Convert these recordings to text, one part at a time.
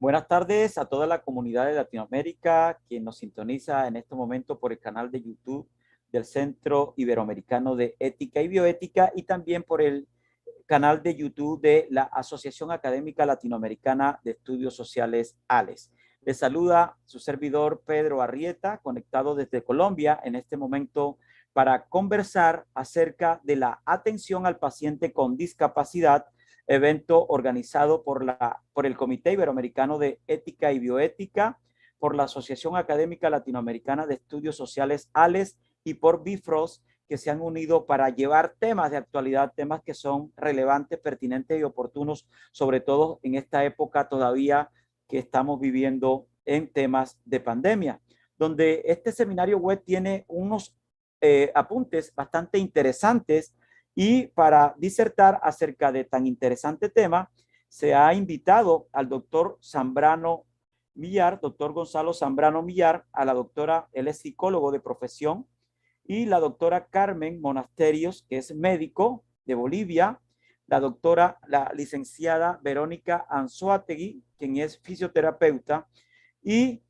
Buenas tardes a toda la comunidad de Latinoamérica, quien nos sintoniza en este momento por el canal de YouTube del Centro Iberoamericano de Ética y Bioética y también por el canal de YouTube de la Asociación Académica Latinoamericana de Estudios Sociales, ALES. Les saluda su servidor Pedro Arrieta, conectado desde Colombia en este momento para conversar acerca de la atención al paciente con discapacidad, evento organizado por el Comité Iberoamericano de Ética y Bioética, por la Asociación Académica Latinoamericana de Estudios Sociales, ALES, y por Bifrost, que se han unido para llevar temas de actualidad, temas que son relevantes, pertinentes y oportunos, sobre todo en esta época todavía que estamos viviendo en temas de pandemia, donde este seminario web tiene unos apuntes bastante interesantes y para disertar acerca de tan interesante tema, se ha invitado al doctor Zambrano Millar, doctor Gonzalo Zambrano Millar, a la doctora, él es psicólogo de profesión, y la doctora Carmen Monasterios, que es médico de Bolivia, la licenciada Verónica Anzoátegui, quien es fisioterapeuta, y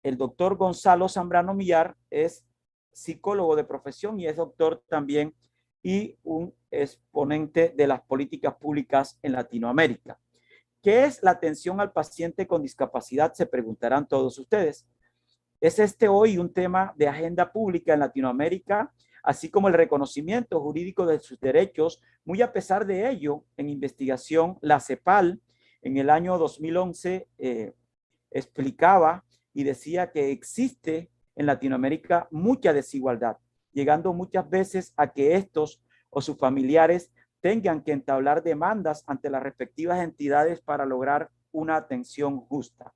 el doctor Gonzalo Zambrano Millar es psicólogo de profesión y es doctor también y un exponente de las políticas públicas en Latinoamérica. ¿Qué es la atención al paciente con discapacidad? Se preguntarán todos ustedes. ¿Es este hoy un tema de agenda pública en Latinoamérica, así como el reconocimiento jurídico de sus derechos? Muy a pesar de ello, en investigación, la CEPAL en el año 2011 explicaba y decía que existe en Latinoamérica mucha desigualdad, llegando muchas veces a que estos o sus familiares tengan que entablar demandas ante las respectivas entidades para lograr una atención justa.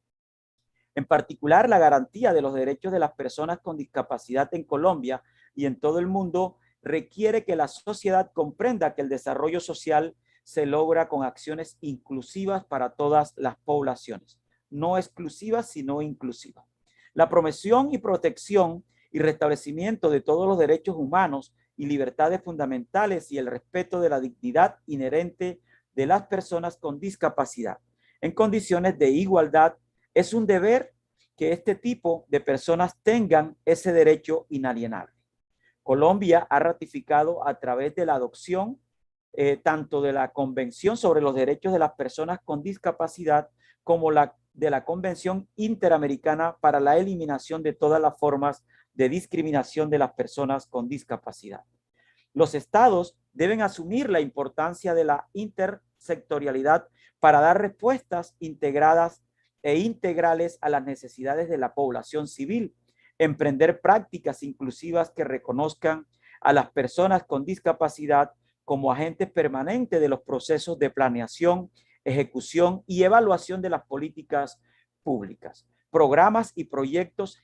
En particular, la garantía de los derechos de las personas con discapacidad en Colombia y en todo el mundo requiere que la sociedad comprenda que el desarrollo social se logra con acciones inclusivas para todas las poblaciones, no exclusivas, sino inclusivas. La promoción y protección y restablecimiento de todos los derechos humanos y libertades fundamentales y el respeto de la dignidad inherente de las personas con discapacidad en condiciones de igualdad es un deber que este tipo de personas tengan ese derecho inalienable. Colombia ha ratificado a través de la adopción tanto de la Convención sobre los Derechos de las Personas con Discapacidad como de la Convención Interamericana para la Eliminación de todas las formas de discriminación de las personas con discapacidad. Los estados deben asumir la importancia de la intersectorialidad para dar respuestas integradas e integrales a las necesidades de la población civil, emprender prácticas inclusivas que reconozcan a las personas con discapacidad como agentes permanentes de los procesos de planeación, ejecución y evaluación de las políticas públicas, programas y proyectos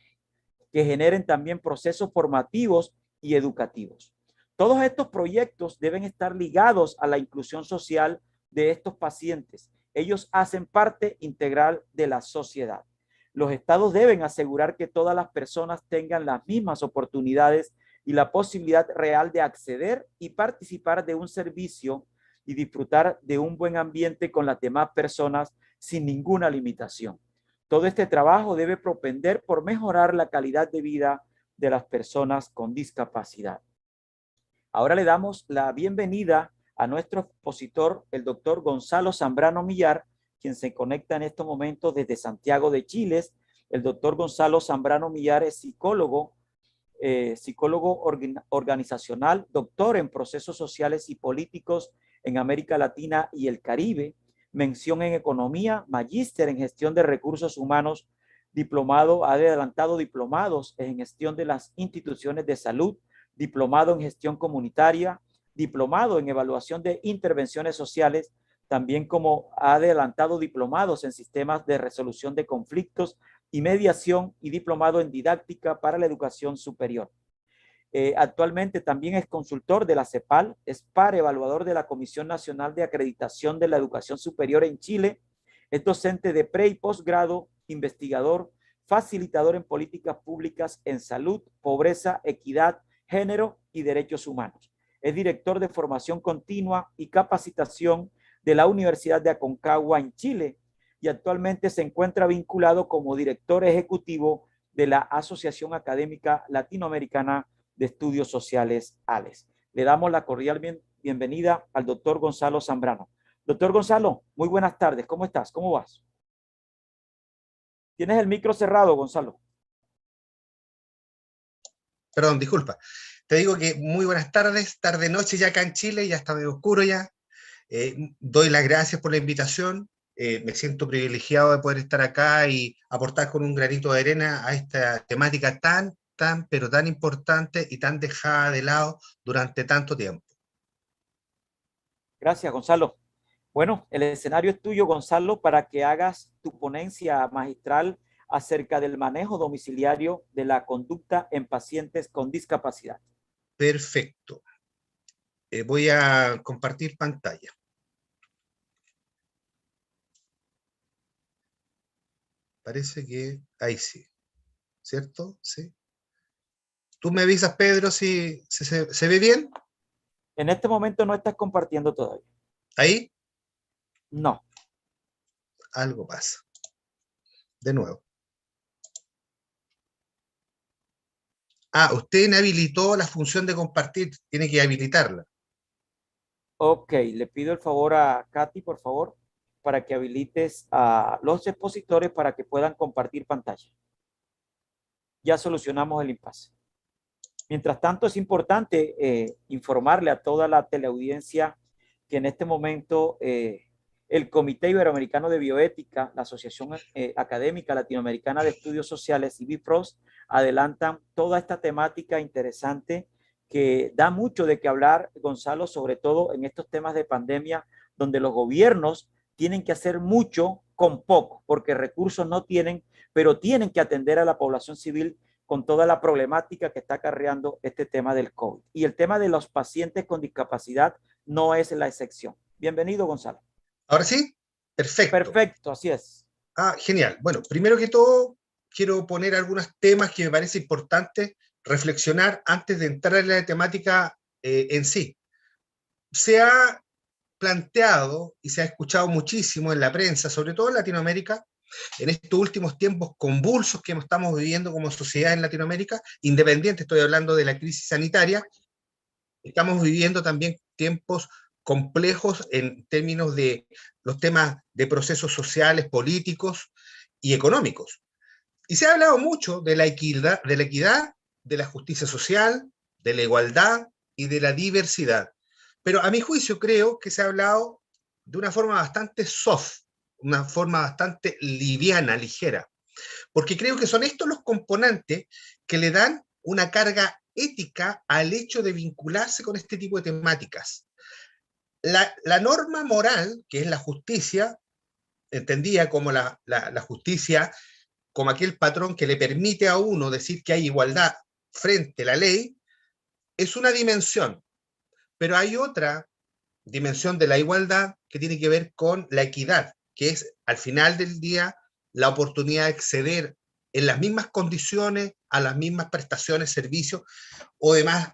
que generen también procesos formativos y educativos. Todos estos proyectos deben estar ligados a la inclusión social de estos pacientes. Ellos hacen parte integral de la sociedad. Los estados deben asegurar que todas las personas tengan las mismas oportunidades y la posibilidad real de acceder y participar de un servicio y disfrutar de un buen ambiente con las demás personas sin ninguna limitación. Todo este trabajo debe propender por mejorar la calidad de vida de las personas con discapacidad. Ahora le damos la bienvenida a nuestro expositor, el doctor Gonzalo Zambrano Millar, quien se conecta en estos momentos desde Santiago de Chile. El doctor Gonzalo Zambrano Millar es psicólogo, organizacional, doctor en procesos sociales y políticos en América Latina y el Caribe, mención en economía, magíster en gestión de recursos humanos, diplomado, ha adelantado diplomados en gestión de las instituciones de salud, diplomado en gestión comunitaria, diplomado en evaluación de intervenciones sociales, también como ha adelantado diplomados en sistemas de resolución de conflictos y mediación y diplomado en didáctica para la educación superior. Actualmente también es consultor de la CEPAL, es par evaluador de la Comisión Nacional de Acreditación de la Educación Superior en Chile, es docente de pre y posgrado, investigador, facilitador en políticas públicas en salud, pobreza, equidad, género y derechos humanos. Es director de formación continua y capacitación de la Universidad de Aconcagua en Chile. y actualmente se encuentra vinculado como director ejecutivo de la Asociación Académica Latinoamericana de Estudios Sociales, ALES. Le damos la cordial bienvenida al doctor Gonzalo Zambrano. Doctor Gonzalo, muy buenas tardes. ¿Cómo estás? ¿Cómo vas? Tienes el micro cerrado, Gonzalo. Perdón, disculpa. Te digo que muy buenas tardes, tarde-noche ya acá en Chile, ya está medio oscuro ya. Doy las gracias por la invitación. Me siento privilegiado de poder estar acá y aportar con un granito de arena a esta temática pero tan importante y tan dejada de lado durante tanto tiempo. Gracias, Gonzalo. Bueno, el escenario es tuyo, Gonzalo, para que hagas tu ponencia magistral acerca del manejo domiciliario de la conducta en pacientes con discapacidad. Perfecto. Voy a compartir pantalla. Parece que ahí sí, ¿cierto? Sí. Tú me avisas, Pedro, si se ve bien. En este momento no estás compartiendo todavía. Ahí No. algo pasa. De nuevo. Ah, usted inhabilitó la función de compartir, tiene que habilitarla. Ok, le pido el favor a Katy, por favor, para que habilites a los expositores para que puedan compartir pantalla. Ya solucionamos el impasse. Mientras tanto, es importante informarle a toda la teleaudiencia que en este momento el Comité Iberoamericano de Bioética, la Asociación Académica Latinoamericana de Estudios Sociales y BIPROS adelantan toda esta temática interesante que da mucho de qué hablar, Gonzalo, sobre todo en estos temas de pandemia, donde los gobiernos tienen que hacer mucho con poco, porque recursos no tienen, pero tienen que atender a la población civil con toda la problemática que está acarreando este tema del COVID. Y el tema de los pacientes con discapacidad no es la excepción. Bienvenido, Gonzalo. ¿Ahora sí? Perfecto. Perfecto, así es. Ah, genial. Bueno, primero que todo, quiero poner algunos temas que me parece importante reflexionar antes de entrar en la temática en sí. Se ha planteado y se ha escuchado muchísimo en la prensa, sobre todo en Latinoamérica, en estos últimos tiempos convulsos que estamos viviendo como sociedad en Latinoamérica, independiente, estoy hablando de la crisis sanitaria, estamos viviendo también tiempos complejos en términos de los temas de procesos sociales, políticos y económicos. Y se ha hablado mucho de la justicia social, de la igualdad y de la diversidad. Pero a mi juicio creo que se ha hablado de una forma bastante soft, una forma bastante liviana, ligera, porque creo que son estos los componentes que le dan una carga ética al hecho de vincularse con este tipo de temáticas. La norma moral, que es la justicia, entendida como la justicia, como aquel patrón que le permite a uno decir que hay igualdad frente a la ley, es una dimensión, pero hay otra dimensión de la igualdad que tiene que ver con la equidad, que es al final del día la oportunidad de acceder en las mismas condiciones a las mismas prestaciones, servicios o demás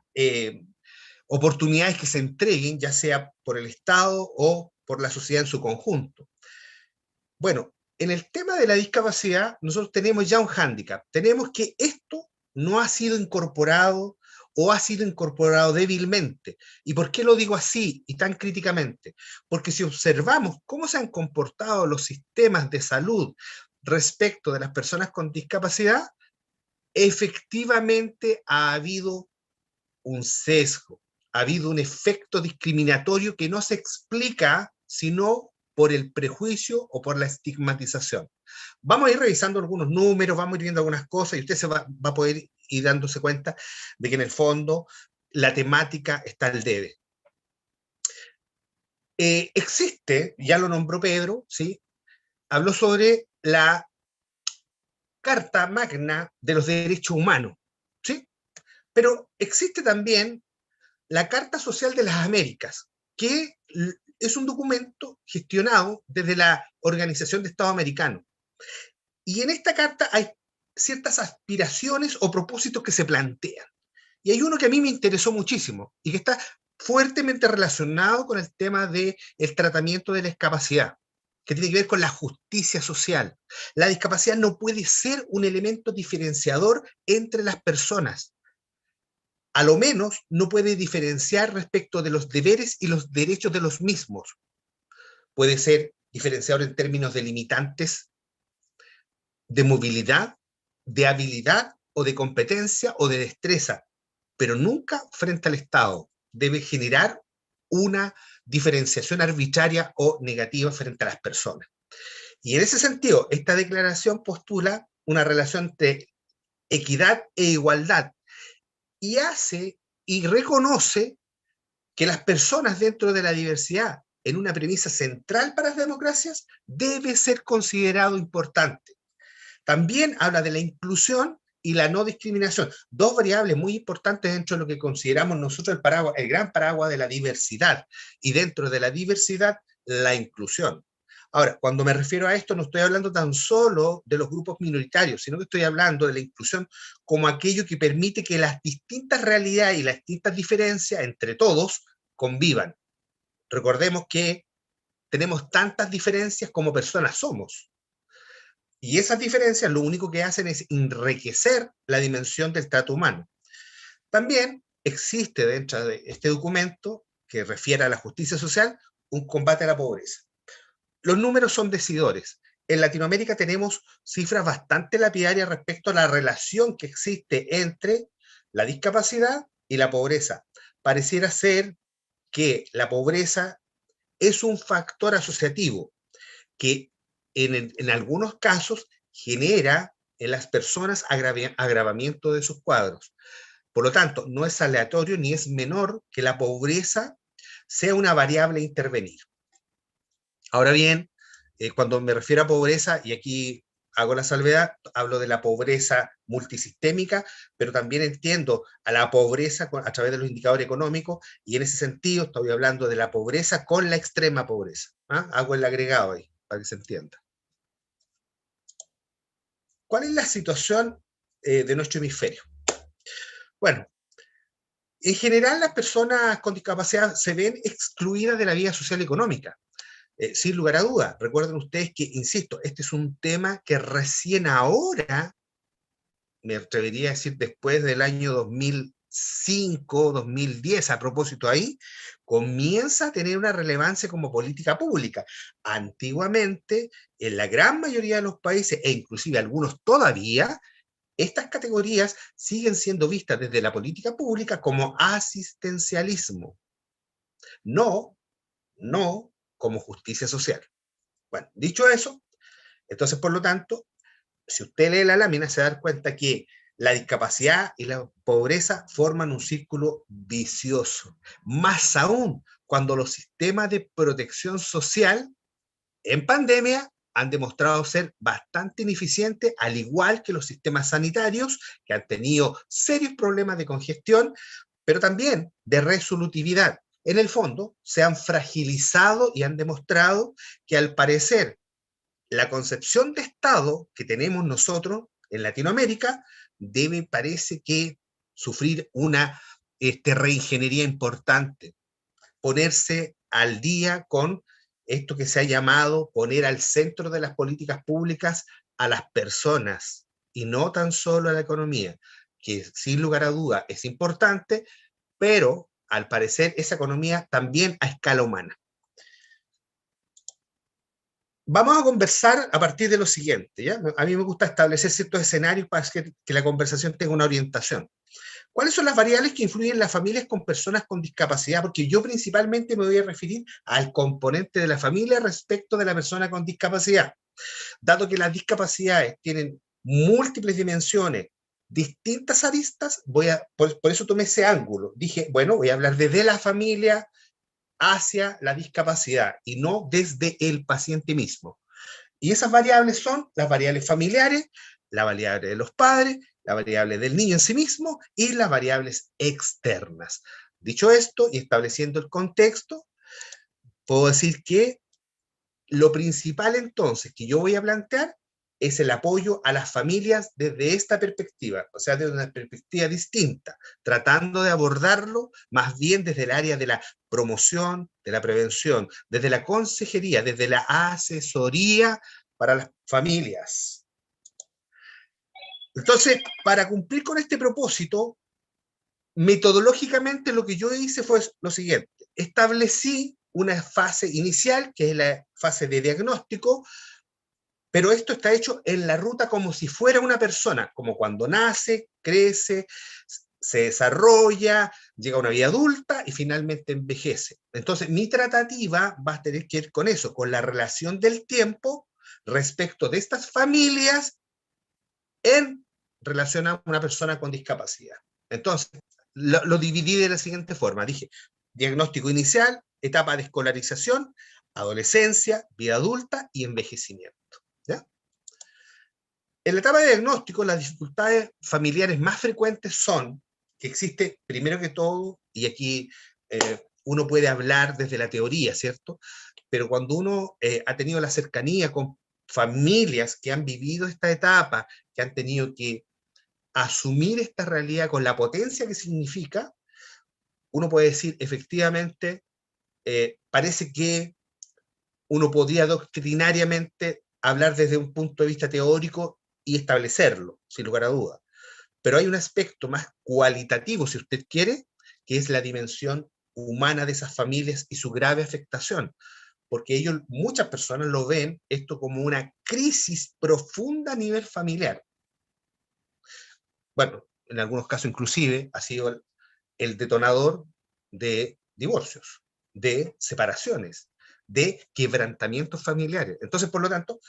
oportunidades que se entreguen, ya sea por el Estado o por la sociedad en su conjunto. Bueno, en el tema de la discapacidad, nosotros tenemos ya un hándicap. Tenemos que esto no ha sido incorporado o ha sido incorporado débilmente. ¿Y por qué lo digo así y tan críticamente? Porque si observamos cómo se han comportado los sistemas de salud respecto de las personas con discapacidad, efectivamente ha habido un sesgo, ha habido un efecto discriminatorio que no se explica sino por el prejuicio o por la estigmatización. Vamos a ir revisando algunos números, vamos a ir viendo algunas cosas y usted va a poder ir dándose cuenta de que en el fondo la temática está al debe. Existe, ya lo nombró Pedro, ¿sí? Habló sobre la Carta Magna de los Derechos Humanos, ¿sí? Pero existe también la Carta Social de las Américas, que es un documento gestionado desde la Organización de Estados Americanos. Y en esta carta hay ciertas aspiraciones o propósitos que se plantean. Y hay uno que a mí me interesó muchísimo y que está fuertemente relacionado con el tema del tratamiento de la discapacidad. que tiene que ver con la justicia social. La discapacidad no puede ser un elemento diferenciador entre las personas. A lo menos no puede diferenciar respecto de los deberes y los derechos de los mismos. Puede ser diferenciador en términos de limitantes de movilidad, de habilidad o de competencia o de destreza, pero nunca frente al Estado. Debe generar una diferenciación arbitraria o negativa frente a las personas. Y en ese sentido, esta declaración postula una relación entre equidad e igualdad y hace y reconoce que las personas dentro de la diversidad, en una premisa central para las democracias, debe ser considerado importante. También habla de la inclusión y la no discriminación, dos variables muy importantes dentro de lo que consideramos nosotros el gran paraguas de la diversidad, y dentro de la diversidad, la inclusión. Ahora, cuando me refiero a esto, no estoy hablando tan solo de los grupos minoritarios, sino que estoy hablando de la inclusión como aquello que permite que las distintas realidades y las distintas diferencias entre todos convivan. Recordemos que tenemos tantas diferencias como personas somos. Y esas diferencias lo único que hacen es enriquecer la dimensión del trato humano. También existe dentro de este documento, que refiere a la justicia social, un combate a la pobreza. Los números son decidores. En Latinoamérica tenemos cifras bastante lapidarias respecto a la relación que existe entre la discapacidad y la pobreza. Pareciera ser que la pobreza es un factor asociativo que en algunos casos genera en las personas agravamiento de sus cuadros. Por lo tanto, no es aleatorio ni es menor que la pobreza sea una variable a intervenir. Ahora bien, cuando me refiero a pobreza, y aquí hago la salvedad, hablo de la pobreza multisistémica, pero también entiendo a la pobreza a través de los indicadores económicos, y en ese sentido estoy hablando de la pobreza con la extrema pobreza. ¿Ah? Hago el agregado ahí, para que se entienda. ¿Cuál es la situación de nuestro hemisferio? Bueno, en general las personas con discapacidad se ven excluidas de la vida social y económica. Sin lugar a dudas, recuerden ustedes que, insisto, este es un tema que recién ahora, me atrevería a decir después del año 2005, 2010, a propósito ahí, comienza a tener una relevancia como política pública. Antiguamente, en la gran mayoría de los países, e inclusive algunos todavía, estas categorías siguen siendo vistas desde la política pública como asistencialismo, no como justicia social. Bueno, dicho eso, entonces, por lo tanto, si usted lee la lámina, se da cuenta que la discapacidad y la pobreza forman un círculo vicioso. Más aún, cuando los sistemas de protección social en pandemia han demostrado ser bastante ineficientes, al igual que los sistemas sanitarios, que han tenido serios problemas de congestión, pero también de resolutividad. En el fondo, se han fragilizado y han demostrado que, al parecer, la concepción de Estado que tenemos nosotros en Latinoamérica parece que sufrir una reingeniería importante, ponerse al día con esto que se ha llamado poner al centro de las políticas públicas a las personas y no tan solo a la economía, que sin lugar a duda es importante, pero al parecer esa economía también a escala humana. Vamos a conversar a partir de lo siguiente, ¿ya? A mí me gusta establecer ciertos escenarios para que la conversación tenga una orientación. ¿Cuáles son las variables que influyen en las familias con personas con discapacidad? Porque yo principalmente me voy a referir al componente de la familia respecto de la persona con discapacidad. Dado que las discapacidades tienen múltiples dimensiones, distintas aristas, por eso tomé ese ángulo. Dije, bueno, voy a hablar desde la familia hacia la discapacidad y no desde el paciente mismo. Y esas variables son las variables familiares, la variable de los padres, la variable del niño en sí mismo y las variables externas. Dicho esto y estableciendo el contexto, puedo decir que lo principal entonces que yo voy a plantear es el apoyo a las familias desde esta perspectiva, o sea, desde una perspectiva distinta, tratando de abordarlo más bien desde el área de la promoción, de la prevención, desde la consejería, desde la asesoría para las familias. Entonces, para cumplir con este propósito, metodológicamente lo que yo hice fue lo siguiente: establecí una fase inicial, que es la fase de diagnóstico, pero esto está hecho en la ruta como si fuera una persona, como cuando nace, crece, se desarrolla, llega a una vida adulta y finalmente envejece. Entonces, mi tratativa va a tener que ir con eso, con la relación del tiempo respecto de estas familias en relación a una persona con discapacidad. Entonces, lo dividí de la siguiente forma. Dije, diagnóstico inicial, etapa de escolarización, adolescencia, vida adulta y envejecimiento. ¿Ya? En la etapa de diagnóstico, las dificultades familiares más frecuentes son que existe, primero que todo, y aquí uno puede hablar desde la teoría, ¿cierto? Pero cuando uno ha tenido la cercanía con familias que han vivido esta etapa, que han tenido que asumir esta realidad con la potencia que significa, uno puede decir, efectivamente, parece que uno podría doctrinariamente hablar desde un punto de vista teórico y establecerlo, sin lugar a dudas. Pero hay un aspecto más cualitativo, si usted quiere, que es la dimensión humana de esas familias y su grave afectación, porque ellos, muchas personas lo ven esto como una crisis profunda a nivel familiar. Bueno, en algunos casos inclusive ha sido el detonador de divorcios, de separaciones, de quebrantamientos familiares. Entonces, por lo tanto,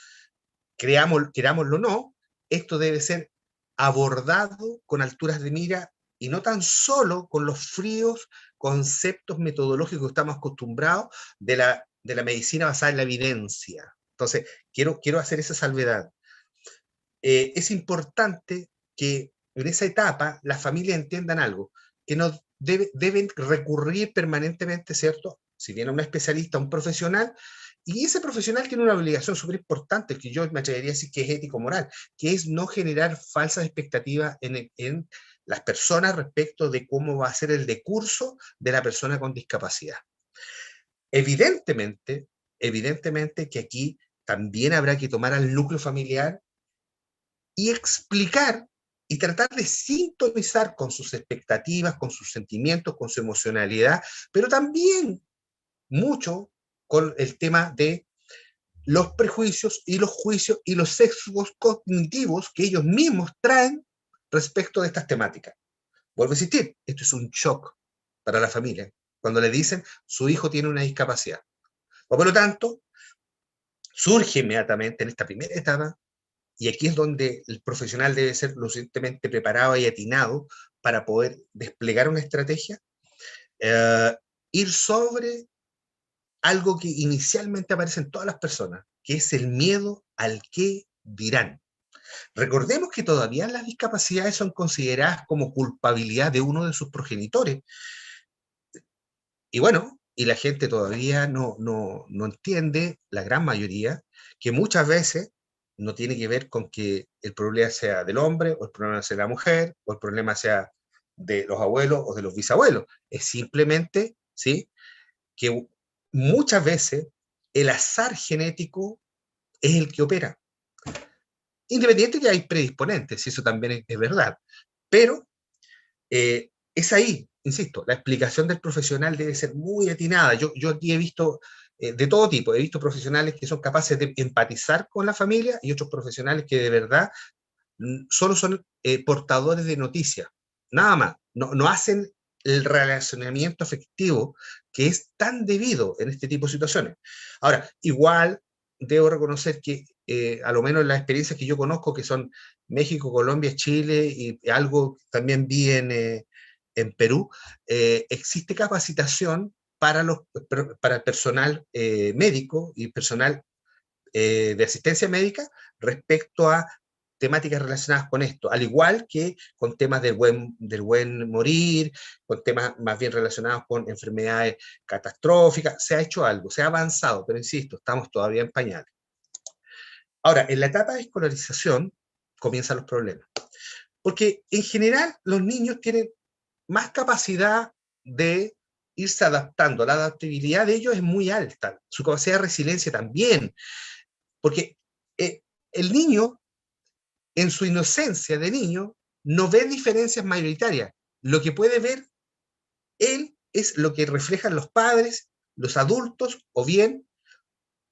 querámoslo o no, esto debe ser abordado con alturas de mira y no tan solo con los fríos conceptos metodológicos que estamos acostumbrados de la medicina basada en la evidencia. Entonces, quiero hacer esa salvedad. Es importante que en esa etapa las familias entiendan algo, que no deben recurrir permanentemente, ¿cierto? Si viene un especialista, un profesional, y ese profesional tiene una obligación súper importante, que yo me atrevería a decir que es ético-moral, que es no generar falsas expectativas en las personas respecto de cómo va a ser el decurso de la persona con discapacidad. Evidentemente, evidentemente que aquí también habrá que tomar al núcleo familiar y explicar y tratar de sintonizar con sus expectativas, con sus sentimientos, con su emocionalidad, pero también mucho con el tema de los prejuicios y los juicios y los sesgos cognitivos que ellos mismos traen respecto de estas temáticas. Vuelvo a insistir, esto es un shock para la familia, cuando le dicen su hijo tiene una discapacidad. Por lo tanto, surge inmediatamente en esta primera etapa, y aquí es donde el profesional debe ser lo suficientemente preparado y atinado para poder desplegar una estrategia, eh, ir sobre algo que inicialmente aparece en todas las personas, que es el miedo al que dirán. Recordemos que todavía las discapacidades son consideradas como culpabilidad de uno de sus progenitores. Y bueno, y la gente todavía no entiende, la gran mayoría, que muchas veces no tiene que ver con que el problema sea del hombre, o el problema sea de la mujer, o el problema sea de los abuelos o de los bisabuelos. Es simplemente, ¿sí?, que muchas veces el azar genético es el que opera. Independiente que hay predisponentes, y eso también es verdad. Pero es ahí, insisto, la explicación del profesional debe ser muy atinada. Yo aquí he visto de todo tipo, he visto profesionales que son capaces de empatizar con la familia y otros profesionales que de verdad solo son portadores de noticias, nada más, no hacen el relacionamiento afectivo que es tan debido en este tipo de situaciones. Ahora, igual debo reconocer que a lo menos las experiencias que yo conozco, que son México, Colombia, Chile y algo también vi en Perú, existe capacitación para el personal médico y personal de asistencia médica respecto a temáticas relacionadas con esto, al igual que con temas del buen morir, con temas más bien relacionados con enfermedades catastróficas. Se ha hecho algo, se ha avanzado, pero insisto, estamos todavía en pañales. Ahora, en la etapa de escolarización comienzan los problemas, porque en general los niños tienen más capacidad de irse adaptando, la adaptabilidad de ellos es muy alta, su capacidad de resiliencia también, porque el niño, en su inocencia de niño, no ve diferencias mayoritarias, lo que puede ver él es lo que reflejan los padres, los adultos o bien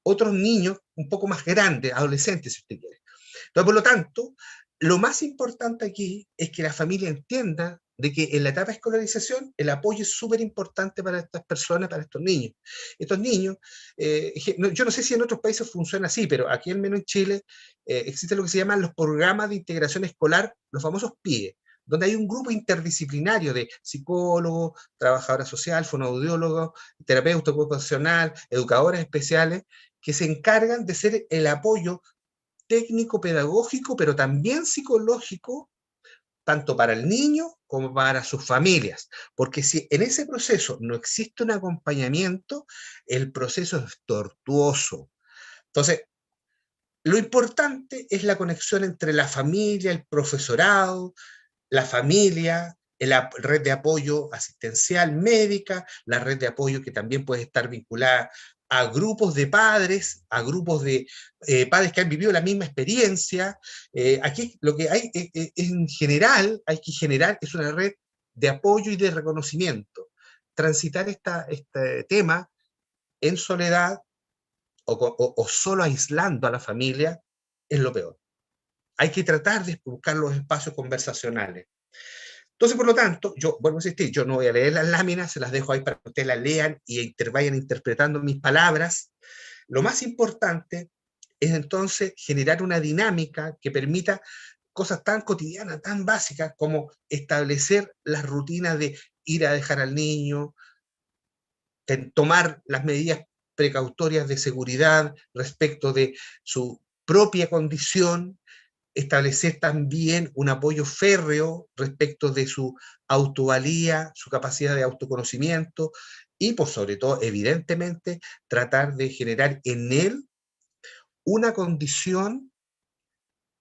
otros niños un poco más grandes, adolescentes, si usted quiere. Entonces, por lo tanto, lo más importante aquí es que la familia entienda de que en la etapa de escolarización el apoyo es súper importante para estas personas, para estos niños. Estos niños, yo no sé si en otros países funciona así, pero aquí al menos en Chile existe lo que se llaman los programas de integración escolar, los famosos PIE, donde hay un grupo interdisciplinario de psicólogos, trabajadora social, fonoaudiólogos, terapeuta ocupacional, educadores especiales, que se encargan de ser el apoyo técnico pedagógico, pero también psicológico, tanto para el niño como para sus familias. Porque si en ese proceso no existe un acompañamiento, el proceso es tortuoso. Entonces, lo importante es la conexión entre la familia, el profesorado, la familia, la red de apoyo asistencial médica, la red de apoyo que también puede estar vinculada a grupos de padres, a grupos de padres que han vivido la misma experiencia. Aquí lo que hay en general, hay que generar es una red de apoyo y de reconocimiento. Transitar este tema en soledad o solo aislando a la familia es lo peor. Hay que tratar de buscar los espacios conversacionales. Entonces, por lo tanto, yo vuelvo a insistir, yo no voy a leer las láminas, se las dejo ahí para que ustedes las lean y vayan interpretando mis palabras. Lo más importante es entonces generar una dinámica que permita cosas tan cotidianas, tan básicas como establecer las rutinas de ir a dejar al niño, tomar las medidas precautorias de seguridad respecto de su propia condición, establecer también un apoyo férreo respecto de su autovalía, su capacidad de autoconocimiento y, pues, sobre todo, evidentemente, tratar de generar en él una condición,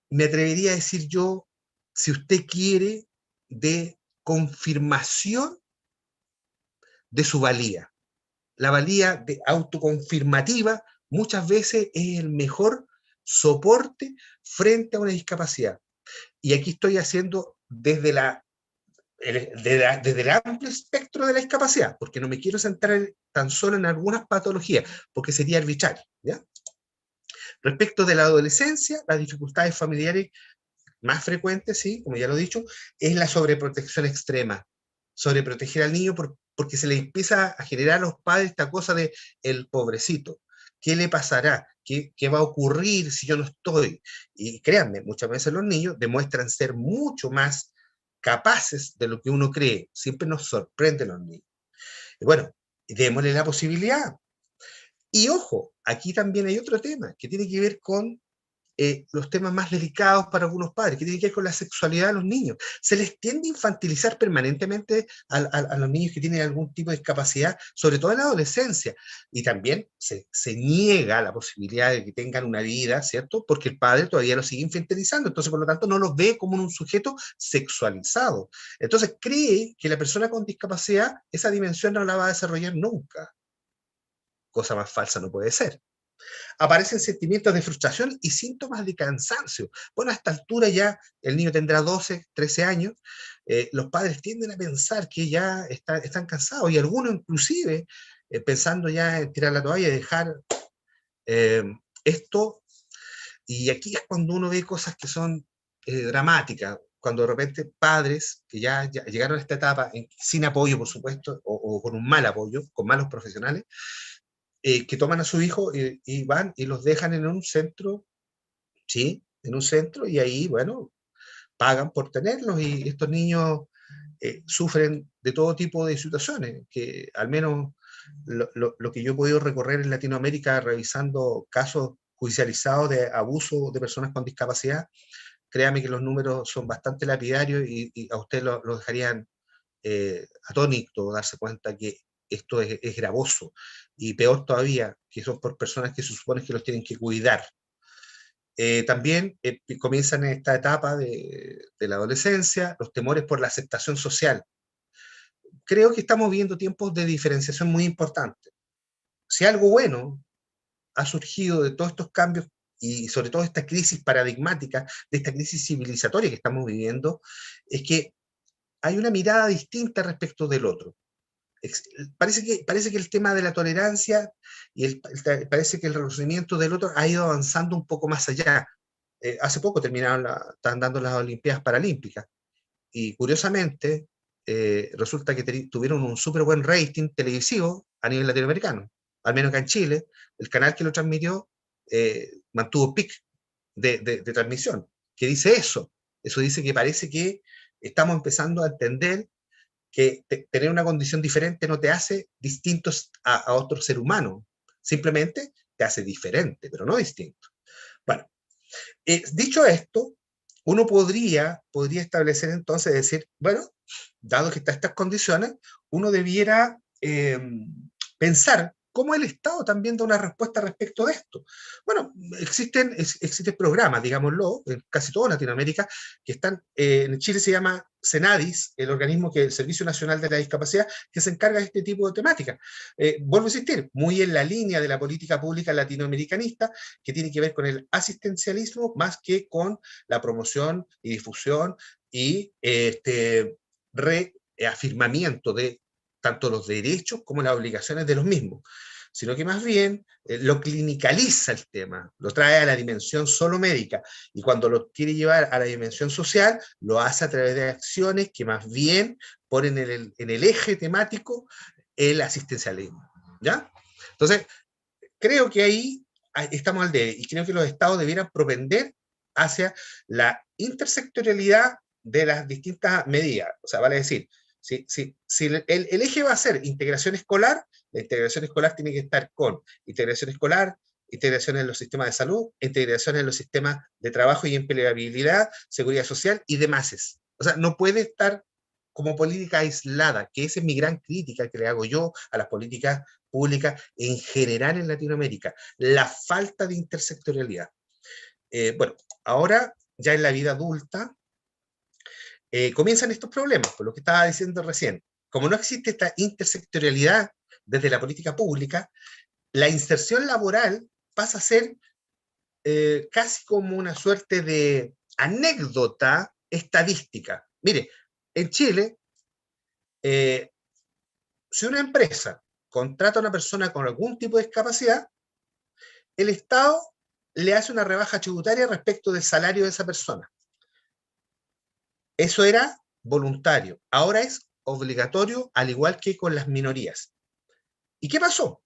me atrevería a decir yo, si usted quiere, de confirmación de su valía. La valía de autoconfirmativa muchas veces es el mejor soporte frente a una discapacidad. Y aquí estoy haciendo desde el amplio espectro de la discapacidad, porque no me quiero centrar tan solo en algunas patologías, porque sería arbitrario. ¿Ya? Respecto de la adolescencia, las dificultades familiares más frecuentes, sí, como ya lo he dicho, es la sobreprotección extrema. Sobreproteger al niño porque se le empieza a generar a los padres esta cosa de el pobrecito. ¿Qué le pasará? ¿Qué va a ocurrir si yo no estoy? Y créanme, muchas veces los niños demuestran ser mucho más capaces de lo que uno cree. Siempre nos sorprenden los niños. Y bueno, démosle la posibilidad. Y ojo, aquí también hay otro tema que tiene que ver con los temas más delicados para algunos padres, que tienen que ver con la sexualidad de los niños. Se les tiende a infantilizar permanentemente a los niños que tienen algún tipo de discapacidad, sobre todo en la adolescencia, y también se niega la posibilidad de que tengan una vida, ¿cierto? Porque el padre todavía lo sigue infantilizando, entonces por lo tanto no los ve como un sujeto sexualizado. Entonces cree que la persona con discapacidad esa dimensión no la va a desarrollar nunca. Cosa más falsa no puede ser. Aparecen sentimientos de frustración y síntomas de cansancio. Bueno, a esta altura ya el niño tendrá 12, 13 años, los padres tienden a pensar que ya están cansados y algunos inclusive pensando ya en tirar la toalla y dejar eh, esto. Y aquí es cuando uno ve cosas que son dramáticas, cuando de repente padres que ya llegaron a esta etapa sin apoyo, por supuesto, o con un mal apoyo, con malos profesionales, que toman a su hijo y van y los dejan en un centro, ¿sí? En un centro y ahí, bueno, pagan por tenerlos y estos niños sufren de todo tipo de situaciones, que al menos lo que yo he podido recorrer en Latinoamérica revisando casos judicializados de abuso de personas con discapacidad, créame que los números son bastante lapidarios y a usted lo dejarían atónito darse cuenta que esto es gravoso y peor todavía, que son por personas que se supone que los tienen que cuidar. También comienzan en esta etapa de la adolescencia los temores por la aceptación social. Creo que estamos viviendo tiempos de diferenciación muy importantes. Si algo bueno ha surgido de todos estos cambios y sobre todo esta crisis paradigmática, de esta crisis civilizatoria que estamos viviendo, es que hay una mirada distinta respecto del otro. Parece que el tema de la tolerancia y parece que el reconocimiento del otro ha ido avanzando un poco más allá. Hace poco están dando las Olimpiadas Paralímpicas y curiosamente resulta que tuvieron un súper buen rating televisivo a nivel latinoamericano, al menos acá en Chile. El canal que lo transmitió mantuvo pic de transmisión. ¿Qué dice eso? Eso dice que parece que estamos empezando a entender que tener una condición diferente no te hace distintos a otro ser humano, simplemente te hace diferente, pero no distinto. Bueno, dicho esto, uno podría establecer entonces, decir, bueno, dado que están estas condiciones, uno debiera pensar cómo el Estado también da una respuesta respecto de esto. Bueno, existen programas, digámoslo, en casi toda Latinoamérica, que están, en Chile se llama CENADIS, el organismo el Servicio Nacional de la Discapacidad, que se encarga de este tipo de temáticas. Vuelvo a insistir, muy en la línea de la política pública latinoamericanista, que tiene que ver con el asistencialismo más que con la promoción y difusión y reafirmamiento de tanto los derechos como las obligaciones de los mismos, sino que más bien lo clinicaliza el tema, lo trae a la dimensión solo médica, y cuando lo quiere llevar a la dimensión social, lo hace a través de acciones que más bien ponen en el eje temático el asistencialismo, ¿ya? Entonces, creo que ahí estamos al debe, y creo que los estados debieran propender hacia la intersectorialidad de las distintas medidas. O sea, vale decir, si el eje va a ser integración escolar, la integración escolar tiene que estar con integración escolar, integración en los sistemas de salud, integración en los sistemas de trabajo y empleabilidad, seguridad social y demás. O sea, no puede estar como política aislada, que esa es mi gran crítica que le hago yo a las políticas públicas en general en Latinoamérica, la falta de intersectorialidad. Bueno, ahora ya en la vida adulta comienzan estos problemas, por lo que estaba diciendo recién. Como no existe esta intersectorialidad desde la política pública, la inserción laboral pasa a ser casi como una suerte de anécdota estadística. Mire, en Chile, si una empresa contrata a una persona con algún tipo de discapacidad, el Estado le hace una rebaja tributaria respecto del salario de esa persona. Eso era voluntario, ahora es obligatorio, al igual que con las minorías. ¿Y qué pasó?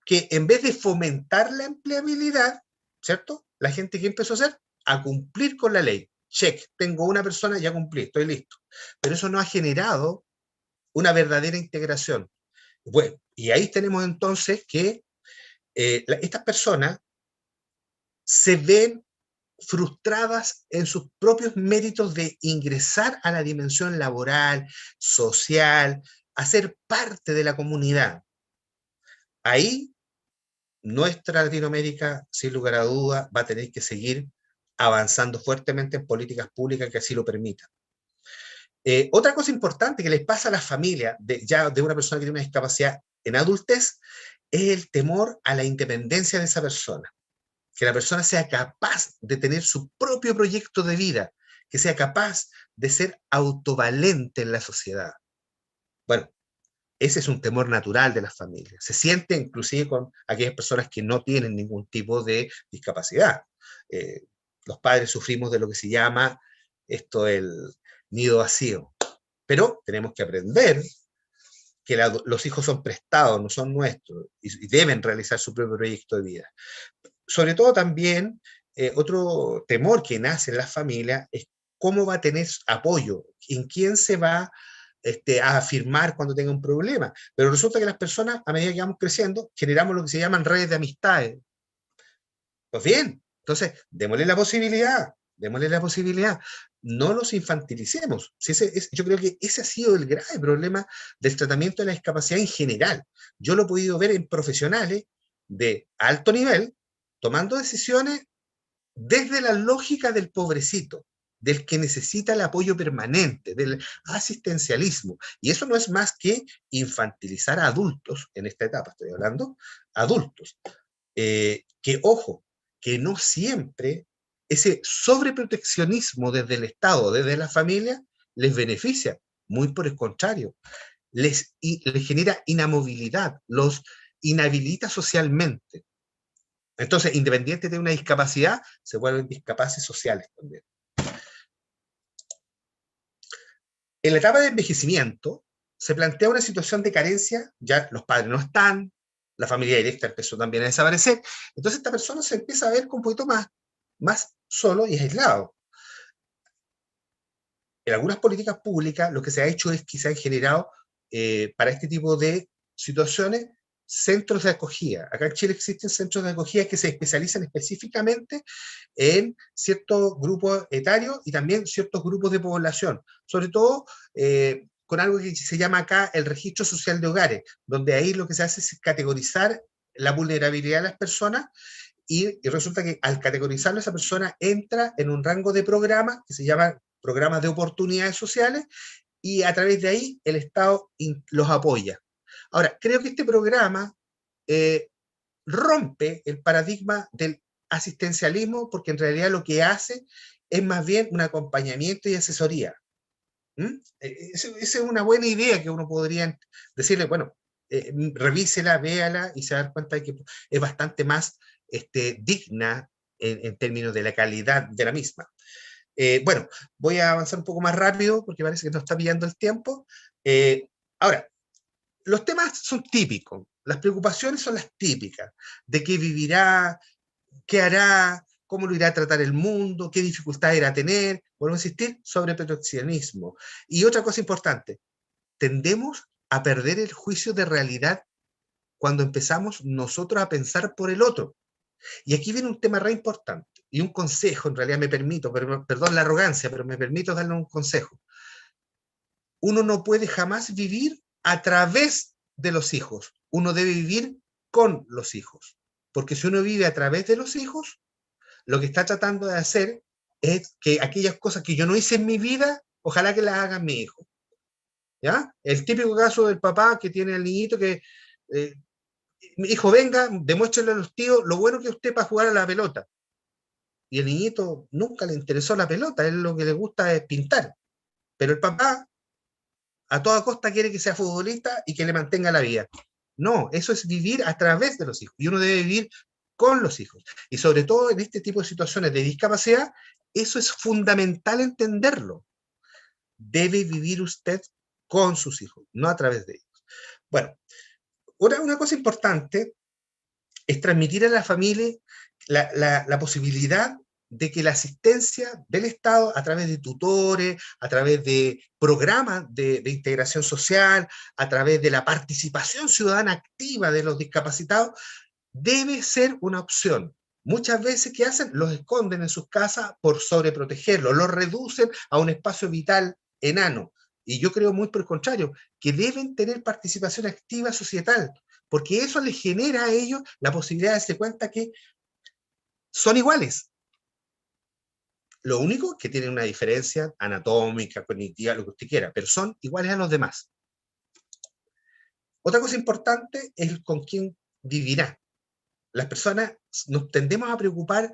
Que en vez de fomentar la empleabilidad, ¿cierto? La gente que empezó a hacer, a cumplir con la ley. Check, tengo una persona, ya cumplí, estoy listo. Pero eso no ha generado una verdadera integración. Bueno, y ahí tenemos entonces que estas personas se ven frustradas en sus propios méritos de ingresar a la dimensión laboral, social, a ser parte de la comunidad. Ahí nuestra Latinoamérica, sin lugar a duda, va a tener que seguir avanzando fuertemente en políticas públicas que así lo permitan. Otra cosa importante que les pasa a las familias ya de una persona que tiene una discapacidad en adultez es el temor a la independencia de esa persona. Que la persona sea capaz de tener su propio proyecto de vida, que sea capaz de ser autovalente en la sociedad. Bueno, ese es un temor natural de las familias. Se siente inclusive con aquellas personas que no tienen ningún tipo de discapacidad. Los padres sufrimos de lo que se llama esto el nido vacío. Pero tenemos que aprender que los hijos son prestados, no son nuestros, y deben realizar su propio proyecto de vida. Sobre todo también, otro temor que nace en las familias es cómo va a tener apoyo, en quién se va a afirmar cuando tenga un problema. Pero resulta que las personas, a medida que vamos creciendo, generamos lo que se llaman redes de amistades. Pues bien, entonces, démosle la posibilidad, démosle la posibilidad. No los infantilicemos. Yo creo que ese ha sido el grave problema del tratamiento de la discapacidad en general. Yo lo he podido ver en profesionales de alto nivel tomando decisiones desde la lógica del pobrecito, del que necesita el apoyo permanente, del asistencialismo. Y eso no es más que infantilizar a adultos, en esta etapa estoy hablando, adultos, que ojo, que no siempre ese sobreproteccionismo desde el Estado, desde la familia, les beneficia, muy por el contrario, les genera inamovilidad, los inhabilita socialmente. Entonces, independiente de una discapacidad, se vuelven discapaces sociales también. En la etapa de envejecimiento, se plantea una situación de carencia, ya los padres no están, la familia directa empezó también a desaparecer, entonces esta persona se empieza a ver un poquito más solo y aislado. En algunas políticas públicas lo que se ha hecho es que se han generado para este tipo de situaciones centros de acogida. Acá en Chile existen centros de acogida que se especializan específicamente en ciertos grupos etarios y también ciertos grupos de población, sobre todo con algo que se llama acá el registro social de hogares, donde ahí lo que se hace es categorizar la vulnerabilidad de las personas y resulta que al categorizarlo esa persona entra en un rango de programas que se llaman programas de oportunidades sociales y a través de ahí el Estado los apoya. Ahora, creo que este programa rompe el paradigma del asistencialismo porque en realidad lo que hace es más bien un acompañamiento y asesoría. Esa es una buena idea que uno podría decirle, bueno, revísela, véala y se da cuenta de que es bastante más digna en términos de la calidad de la misma. Bueno, voy a avanzar un poco más rápido porque parece que nos está pillando el tiempo. Ahora, los temas son típicos, las preocupaciones son las típicas, de qué vivirá, qué hará, cómo lo irá a tratar el mundo, qué dificultades irá a tener, vuelvo a insistir, sobre proteccionismo. Y otra cosa importante, tendemos a perder el juicio de realidad cuando empezamos nosotros a pensar por el otro. Y aquí viene un tema re importante y un consejo, en realidad me permito, perdón la arrogancia, pero me permito darle un consejo. Uno no puede jamás vivir a través de los hijos, uno debe vivir con los hijos, porque si uno vive a través de los hijos, lo que está tratando de hacer es que aquellas cosas que yo no hice en mi vida, ojalá que las haga mi hijo. ¿Ya? El típico caso del papá que tiene al niñito que, mi hijo, venga, demuéstrele a los tíos lo bueno que usted para jugar a la pelota. Y el niñito nunca le interesó la pelota, a él lo que le gusta es pintar. Pero el papá a toda costa quiere que sea futbolista y que le mantenga la vida. No, eso es vivir a través de los hijos. Y uno debe vivir con los hijos. Y sobre todo en este tipo de situaciones de discapacidad, eso es fundamental entenderlo. Debe vivir usted con sus hijos, no a través de ellos. Bueno, una cosa importante es transmitir a la familia la posibilidad de que la asistencia del Estado a través de tutores, a través de programas de integración social, a través de la participación ciudadana activa de los discapacitados, debe ser una opción. Muchas veces, ¿qué hacen? Los esconden en sus casas por sobreprotegerlos, los reducen a un espacio vital enano. Y yo creo muy por el contrario, que deben tener participación activa societal, porque eso les genera a ellos la posibilidad de darse cuenta que son iguales. Lo único que tienen una diferencia anatómica, cognitiva, lo que usted quiera, pero son iguales a los demás. Otra cosa importante es con quién vivirá. Las personas nos tendemos a preocupar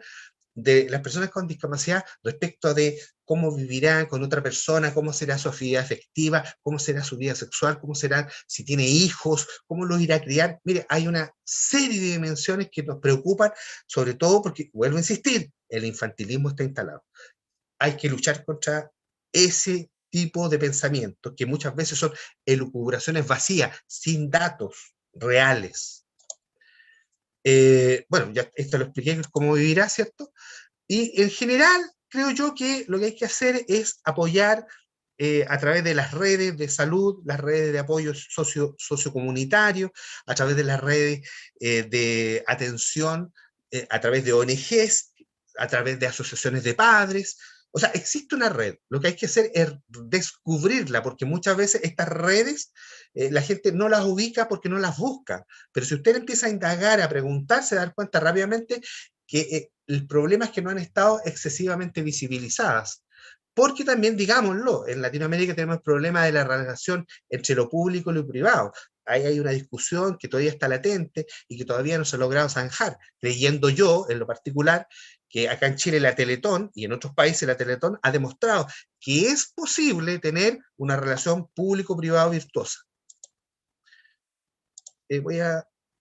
de las personas con discapacidad respecto de cómo vivirán con otra persona, cómo será su actividad afectiva, cómo será su vida sexual, cómo será si tiene hijos, cómo los irá a criar. Mire, hay una serie de dimensiones que nos preocupan, sobre todo porque, vuelvo a insistir, el infantilismo está instalado. Hay que luchar contra ese tipo de pensamientos que muchas veces son elucubraciones vacías, sin datos reales. Bueno, ya esto lo expliqué cómo vivirá, ¿cierto? Y en general, creo yo que lo que hay que hacer es apoyar a través de las redes de salud, las redes de apoyo sociocomunitario, a través de las redes de atención, a través de ONGs, a través de asociaciones de padres. O sea, existe una red. Lo que hay que hacer es descubrirla, porque muchas veces estas redes la gente no las ubica porque no las busca. Pero si usted empieza a indagar, a preguntar, se da cuenta rápidamente que el problema es que no han estado excesivamente visibilizadas. Porque también, digámoslo, en Latinoamérica tenemos el problema de la relación entre lo público y lo privado. Ahí hay una discusión que todavía está latente y que todavía no se ha logrado zanjar, creyendo yo, en lo particular, que acá en Chile la Teletón y en otros países la Teletón ha demostrado que es posible tener una relación público-privado virtuosa.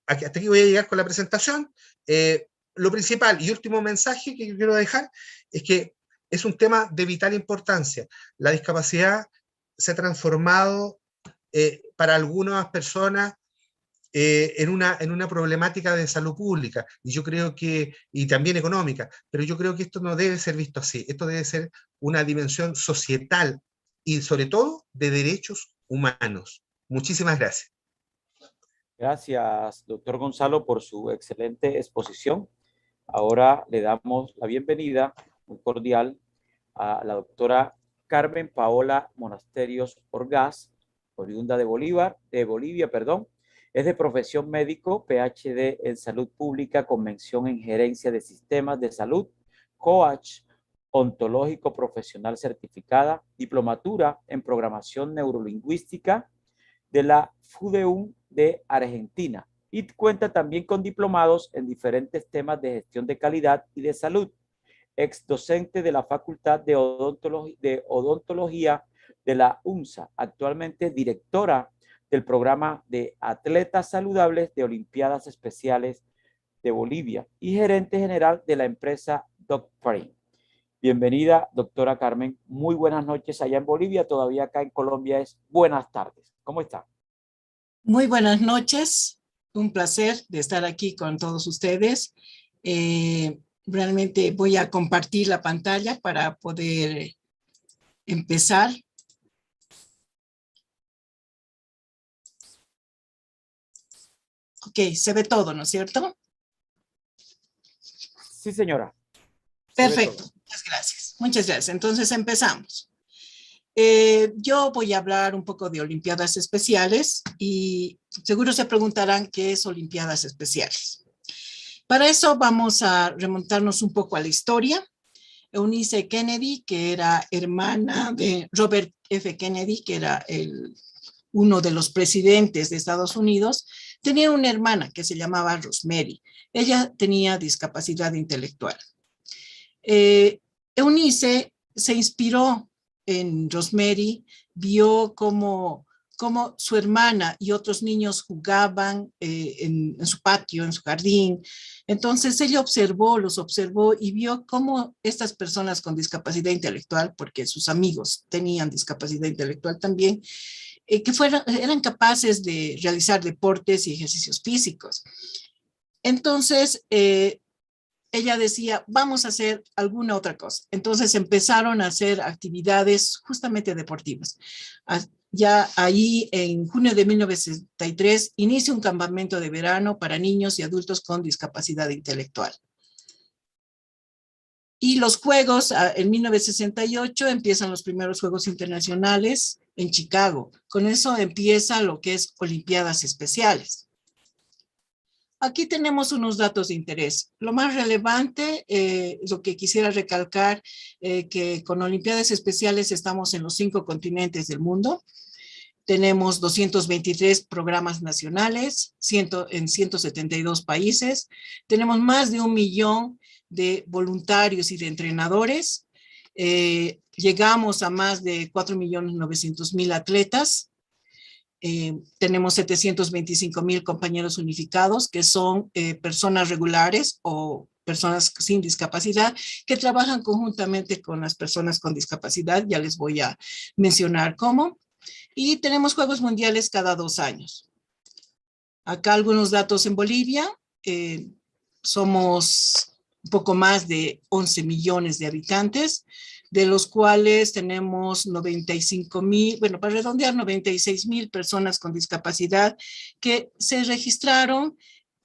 Hasta aquí voy a llegar con la presentación. Lo principal y último mensaje que yo quiero dejar es que es un tema de vital importancia. La discapacidad se ha transformado para algunas personas en una problemática de salud pública, y yo creo que, y también económica, pero yo creo que esto no debe ser visto así. Esto debe ser una dimensión societal y sobre todo de derechos humanos. Muchísimas gracias. Gracias, doctor Gonzalo, por su excelente exposición. Ahora le damos la bienvenida muy cordial a la doctora Carmen Paola Monasterios Orgaz, oriunda de Bolivia. Es de profesión médico, PhD en salud pública con mención en gerencia de sistemas de salud, coach ontológico profesional certificada, diplomatura en programación neurolingüística de la FUDEUM de Argentina, y cuenta también con diplomados en diferentes temas de gestión de calidad y de salud. Ex docente de la Facultad de Odontología de la UNSA, actualmente directora del programa de atletas saludables de Olimpiadas Especiales de Bolivia y gerente general de la empresa DocFrame. Bienvenida, doctora Carmen. Muy buenas noches allá en Bolivia. Todavía acá en Colombia es buenas tardes. ¿Cómo está? Muy buenas noches. Un placer de estar aquí con todos ustedes. Realmente voy a compartir la pantalla para poder empezar. Ok, se ve todo, ¿no es cierto? Sí, señora. Perfecto, muchas gracias. Muchas gracias. Entonces empezamos. Yo voy a hablar un poco de Olimpiadas Especiales y seguro se preguntarán qué es Olimpiadas Especiales. Para eso vamos a remontarnos un poco a la historia. Eunice Kennedy, que era hermana de Robert F. Kennedy, que era uno de los presidentes de Estados Unidos, tenía una hermana que se llamaba Rosemary. Ella tenía discapacidad intelectual. Eunice se inspiró en Rosemary, vio cómo su hermana y otros niños jugaban en su patio, en su jardín. Entonces ella los observó y vio cómo estas personas con discapacidad intelectual, porque sus amigos tenían discapacidad intelectual también, que eran capaces de realizar deportes y ejercicios físicos. Entonces, ella decía, vamos a hacer alguna otra cosa. Entonces empezaron a hacer actividades justamente deportivas. Ya ahí, en junio de 1963, inicia un campamento de verano para niños y adultos con discapacidad intelectual. Y los Juegos, en 1968, empiezan los primeros Juegos Internacionales en Chicago. Con eso empieza lo que es Olimpiadas Especiales. Aquí tenemos unos datos de interés. Lo más relevante, lo que quisiera recalcar, que con Olimpiadas Especiales estamos en los 5 continentes del mundo. Tenemos 223 programas nacionales en 172 países. Tenemos más de 1 millón de voluntarios y de entrenadores. Llegamos a más de 4.900.000 atletas. Tenemos 725.000 compañeros unificados, que son personas regulares o personas sin discapacidad, que trabajan conjuntamente con las personas con discapacidad. Ya les voy a mencionar cómo. Y tenemos Juegos Mundiales cada 2 años. Acá algunos datos en Bolivia. Somos un poco más de 11 millones de habitantes, de los cuales tenemos 95.000, bueno, para redondear, 96.000 personas con discapacidad que se registraron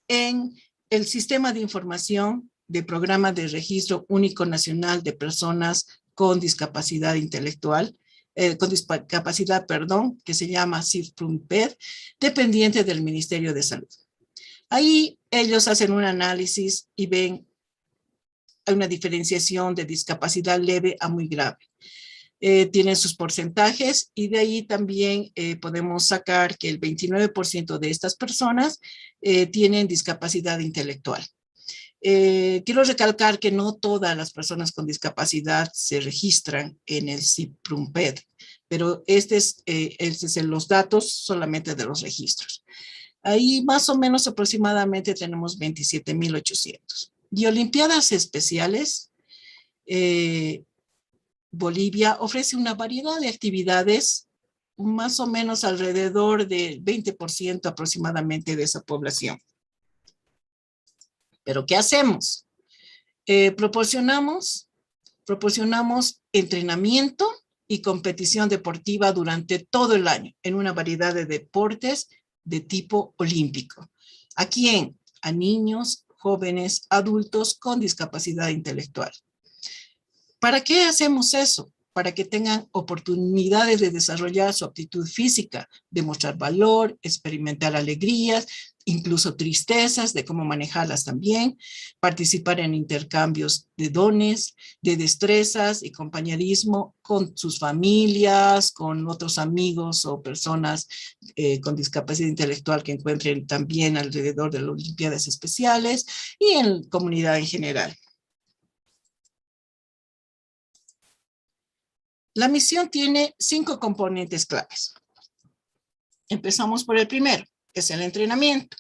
en el Sistema de Información de Programa de Registro Único Nacional de Personas con Discapacidad Intelectual, que se llama CIFPRUNPED, dependiente del Ministerio de Salud. Ahí ellos hacen un análisis y ven hay una diferenciación de discapacidad leve a muy grave. Tienen sus porcentajes y de ahí también podemos sacar que el 29% de estas personas tienen discapacidad intelectual. Quiero recalcar que no todas las personas con discapacidad se registran en el CIPRUMPED, pero este es los datos solamente de los registros. Ahí más o menos aproximadamente tenemos 27.800. Y Olimpiadas Especiales, Bolivia ofrece una variedad de actividades, más o menos alrededor del 20% aproximadamente de esa población. ¿Pero qué hacemos? Proporcionamos entrenamiento y competición deportiva durante todo el año en una variedad de deportes de tipo olímpico. ¿A quién? A niños, jóvenes, adultos con discapacidad intelectual. ¿Para qué hacemos eso? Para que tengan oportunidades de desarrollar su aptitud física, demostrar valor, experimentar alegrías, incluso tristezas, de cómo manejarlas también, participar en intercambios de dones, de destrezas y compañerismo con sus familias, con otros amigos o personas con discapacidad intelectual que encuentren también alrededor de las Olimpiadas Especiales y en comunidad en general. La misión tiene 5 componentes claves. Empezamos por el primero, que es el entrenamiento.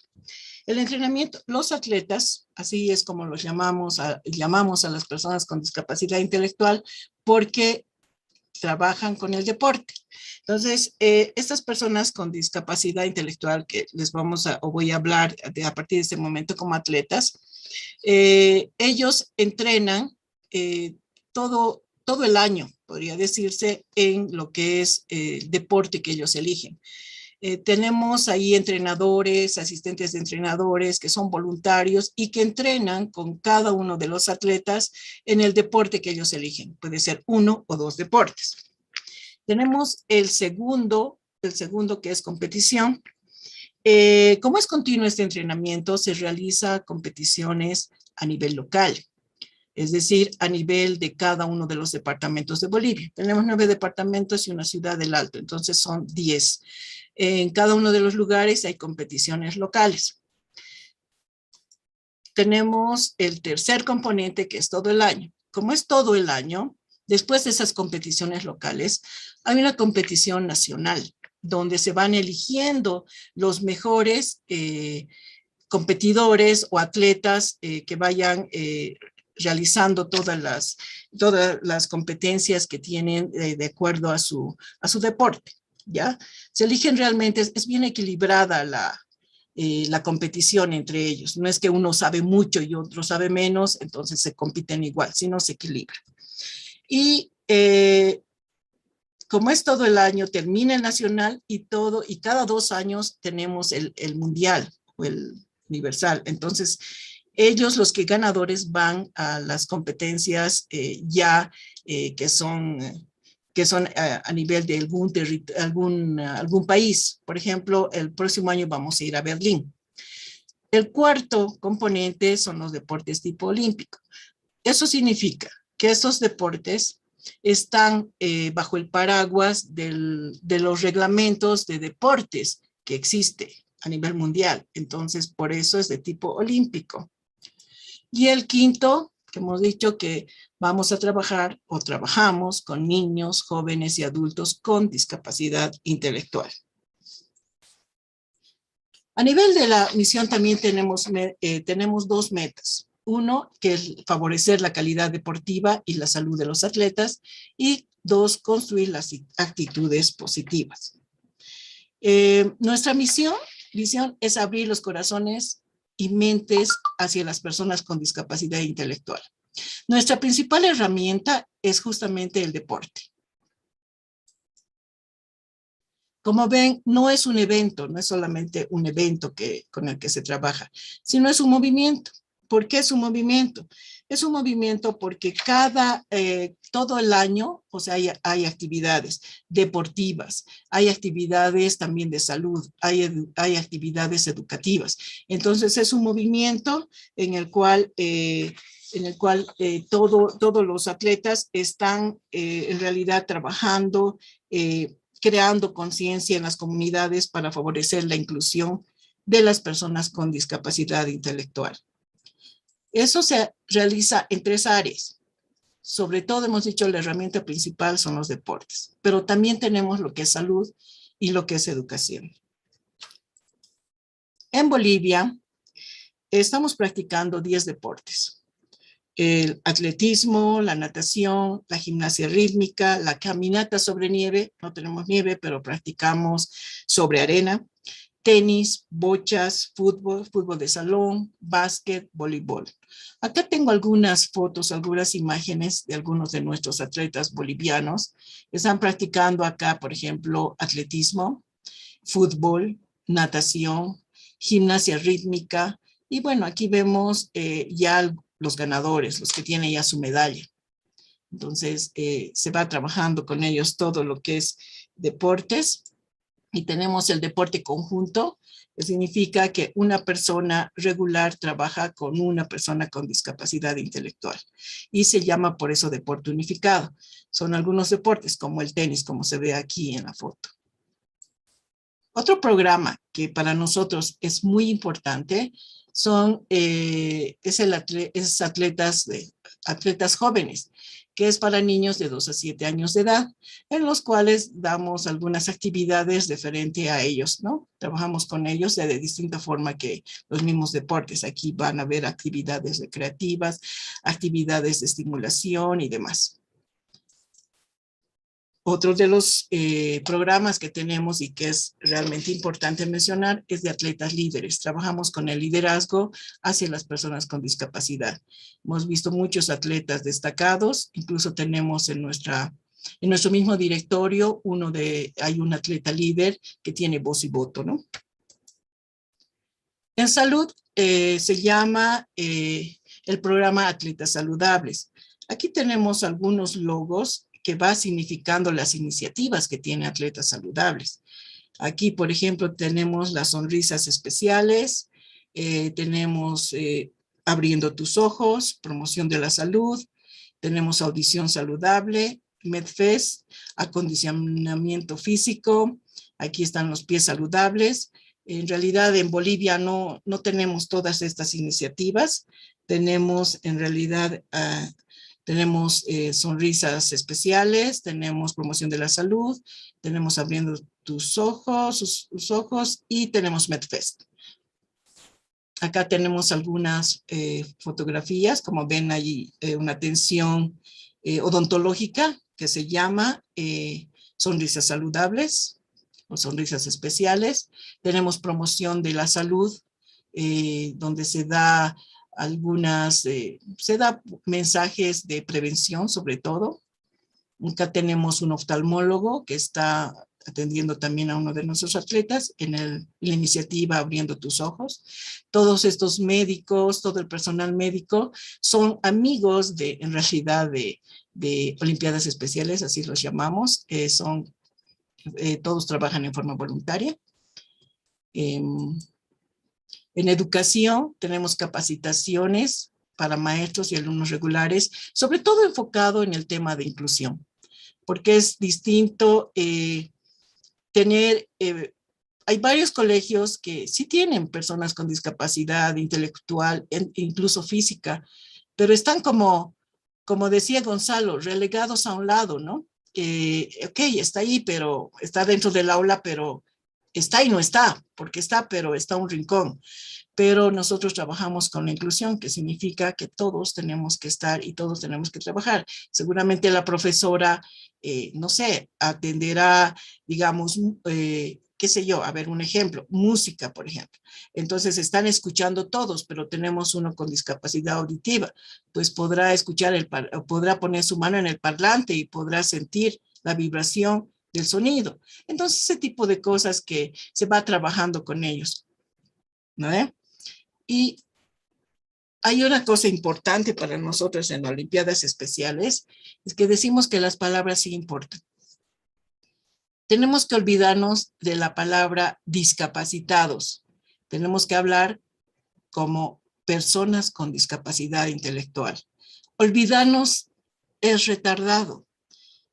El entrenamiento, los atletas, así es como los llamamos a las personas con discapacidad intelectual, porque trabajan con el deporte. Entonces, estas personas con discapacidad intelectual que voy a hablar a partir de este momento como atletas, ellos entrenan todo el año, podría decirse, en lo que es el deporte que ellos eligen. Tenemos ahí entrenadores, asistentes de entrenadores que son voluntarios y que entrenan con cada uno de los atletas en el deporte que ellos eligen. Puede ser 1 o 2 deportes. Tenemos el segundo que es competición. Como es continuo este entrenamiento, se realiza competiciones a nivel local. Es decir, a nivel de cada uno de los departamentos de Bolivia. Tenemos 9 departamentos y una ciudad del Alto, entonces son 10. En cada uno de los lugares hay competiciones locales. Tenemos el tercer componente, que es todo el año. Como es todo el año, después de esas competiciones locales, hay una competición nacional, donde se van eligiendo los mejores competidores o atletas que vayan realizando todas las competencias que tienen de acuerdo a su deporte, ¿ya? Se eligen realmente, es bien equilibrada la competición entre ellos. No es que uno sabe mucho y otro sabe menos, entonces se compiten igual, sino se equilibra. Y como es todo el año, termina el nacional y cada 2 años tenemos el mundial o el universal. Entonces, ellos, los que ganadores, van a las competencias que son a nivel de algún país. Por ejemplo, el próximo año vamos a ir a Berlín. El cuarto componente son los deportes tipo olímpico. Eso significa que estos deportes están bajo el paraguas de los reglamentos de deportes que existe a nivel mundial. Entonces, por eso es de tipo olímpico. Y el quinto, que hemos dicho que vamos a trabajar o trabajamos con niños, jóvenes y adultos con discapacidad intelectual. A nivel de la misión también tenemos 2 metas. Uno, que es favorecer la calidad deportiva y la salud de los atletas. Y 2, construir las actitudes positivas. Nuestra misión es abrir los corazones y mentes hacia las personas con discapacidad intelectual. Nuestra principal herramienta es justamente el deporte. Como ven, no es un evento, no es solamente un evento con el que se trabaja, sino es un movimiento. ¿Por qué es un movimiento? Es un movimiento porque todo el año, o sea, hay actividades deportivas, hay actividades también de salud, hay actividades educativas. Entonces es un movimiento en el cual en el cual todos los atletas están en realidad trabajando, creando conciencia en las comunidades para favorecer la inclusión de las personas con discapacidad intelectual. Eso se realiza en 3 áreas. Sobre todo, hemos dicho, la herramienta principal son los deportes, pero también tenemos lo que es salud y lo que es educación. En Bolivia, estamos practicando 10 deportes. El atletismo, la natación, la gimnasia rítmica, la caminata sobre nieve, no tenemos nieve, pero practicamos sobre arena, tenis, bochas, fútbol, fútbol de salón, básquet, voleibol. Acá tengo algunas fotos, algunas imágenes de algunos de nuestros atletas bolivianos que están practicando acá, por ejemplo, atletismo, fútbol, natación, gimnasia rítmica. Y bueno, aquí vemos ya los ganadores, los que tienen ya su medalla. Entonces, se va trabajando con ellos todo lo que es deportes. Y tenemos el deporte conjunto, que significa que una persona regular trabaja con una persona con discapacidad intelectual. Y se llama por eso deporte unificado. Son algunos deportes como el tenis, como se ve aquí en la foto. Otro programa que para nosotros es muy importante es atletas jóvenes, que es para niños de 2 a 7 años de edad, en los cuales damos algunas actividades referente a ellos, ¿no? Trabajamos con ellos de distinta forma que los mismos deportes. Aquí van a haber actividades recreativas, actividades de estimulación y demás. Otro de los programas que tenemos y que es realmente importante mencionar es de atletas líderes. Trabajamos con el liderazgo hacia las personas con discapacidad. Hemos visto muchos atletas destacados, incluso tenemos en nuestro mismo directorio hay un atleta líder que tiene voz y voto, ¿no? En salud se llama el programa Atletas Saludables. Aquí tenemos algunos logos que va significando las iniciativas que tiene Atletas Saludables. Aquí, por ejemplo, tenemos las sonrisas especiales, tenemos Abriendo tus ojos, promoción de la salud, tenemos audición saludable, MedFest, acondicionamiento físico, aquí están los pies saludables. En realidad en Bolivia no tenemos todas estas iniciativas, tenemos en realidad tenemos sonrisas especiales, tenemos promoción de la salud, tenemos Abriendo tus ojos, sus ojos y tenemos MedFest. Acá tenemos algunas fotografías, como ven allí, una atención odontológica que se llama Sonrisas Saludables o Sonrisas Especiales. Tenemos promoción de la salud, donde se da mensajes de prevención sobre todo. Acá tenemos un oftalmólogo que está atendiendo también a uno de nuestros atletas en la iniciativa Abriendo tus ojos. Todos estos médicos, todo el personal médico son amigos en realidad de Olimpiadas Especiales, así los llamamos. Todos trabajan en forma voluntaria. En educación tenemos capacitaciones para maestros y alumnos regulares, sobre todo enfocado en el tema de inclusión, porque es distinto hay varios colegios que sí tienen personas con discapacidad intelectual, incluso física, pero están como decía Gonzalo, relegados a un lado, ¿no? Ok, está ahí, pero está dentro del aula, pero está y no está, porque está, pero está a un rincón. Pero nosotros trabajamos con la inclusión, que significa que todos tenemos que estar y todos tenemos que trabajar. Seguramente la profesora, no sé, atenderá, digamos, qué sé yo, a ver, un ejemplo, música, por ejemplo. Entonces están escuchando todos, pero tenemos uno con discapacidad auditiva, pues podrá podrá poner su mano en el parlante y podrá sentir la vibración del sonido. Entonces, ese tipo de cosas que se va trabajando con ellos, ¿no? Y hay una cosa importante para nosotros en Olimpiadas Especiales, es que decimos que las palabras sí importan. Tenemos que olvidarnos de la palabra discapacitados. Tenemos que hablar como personas con discapacidad intelectual. Olvidarnos es retardado.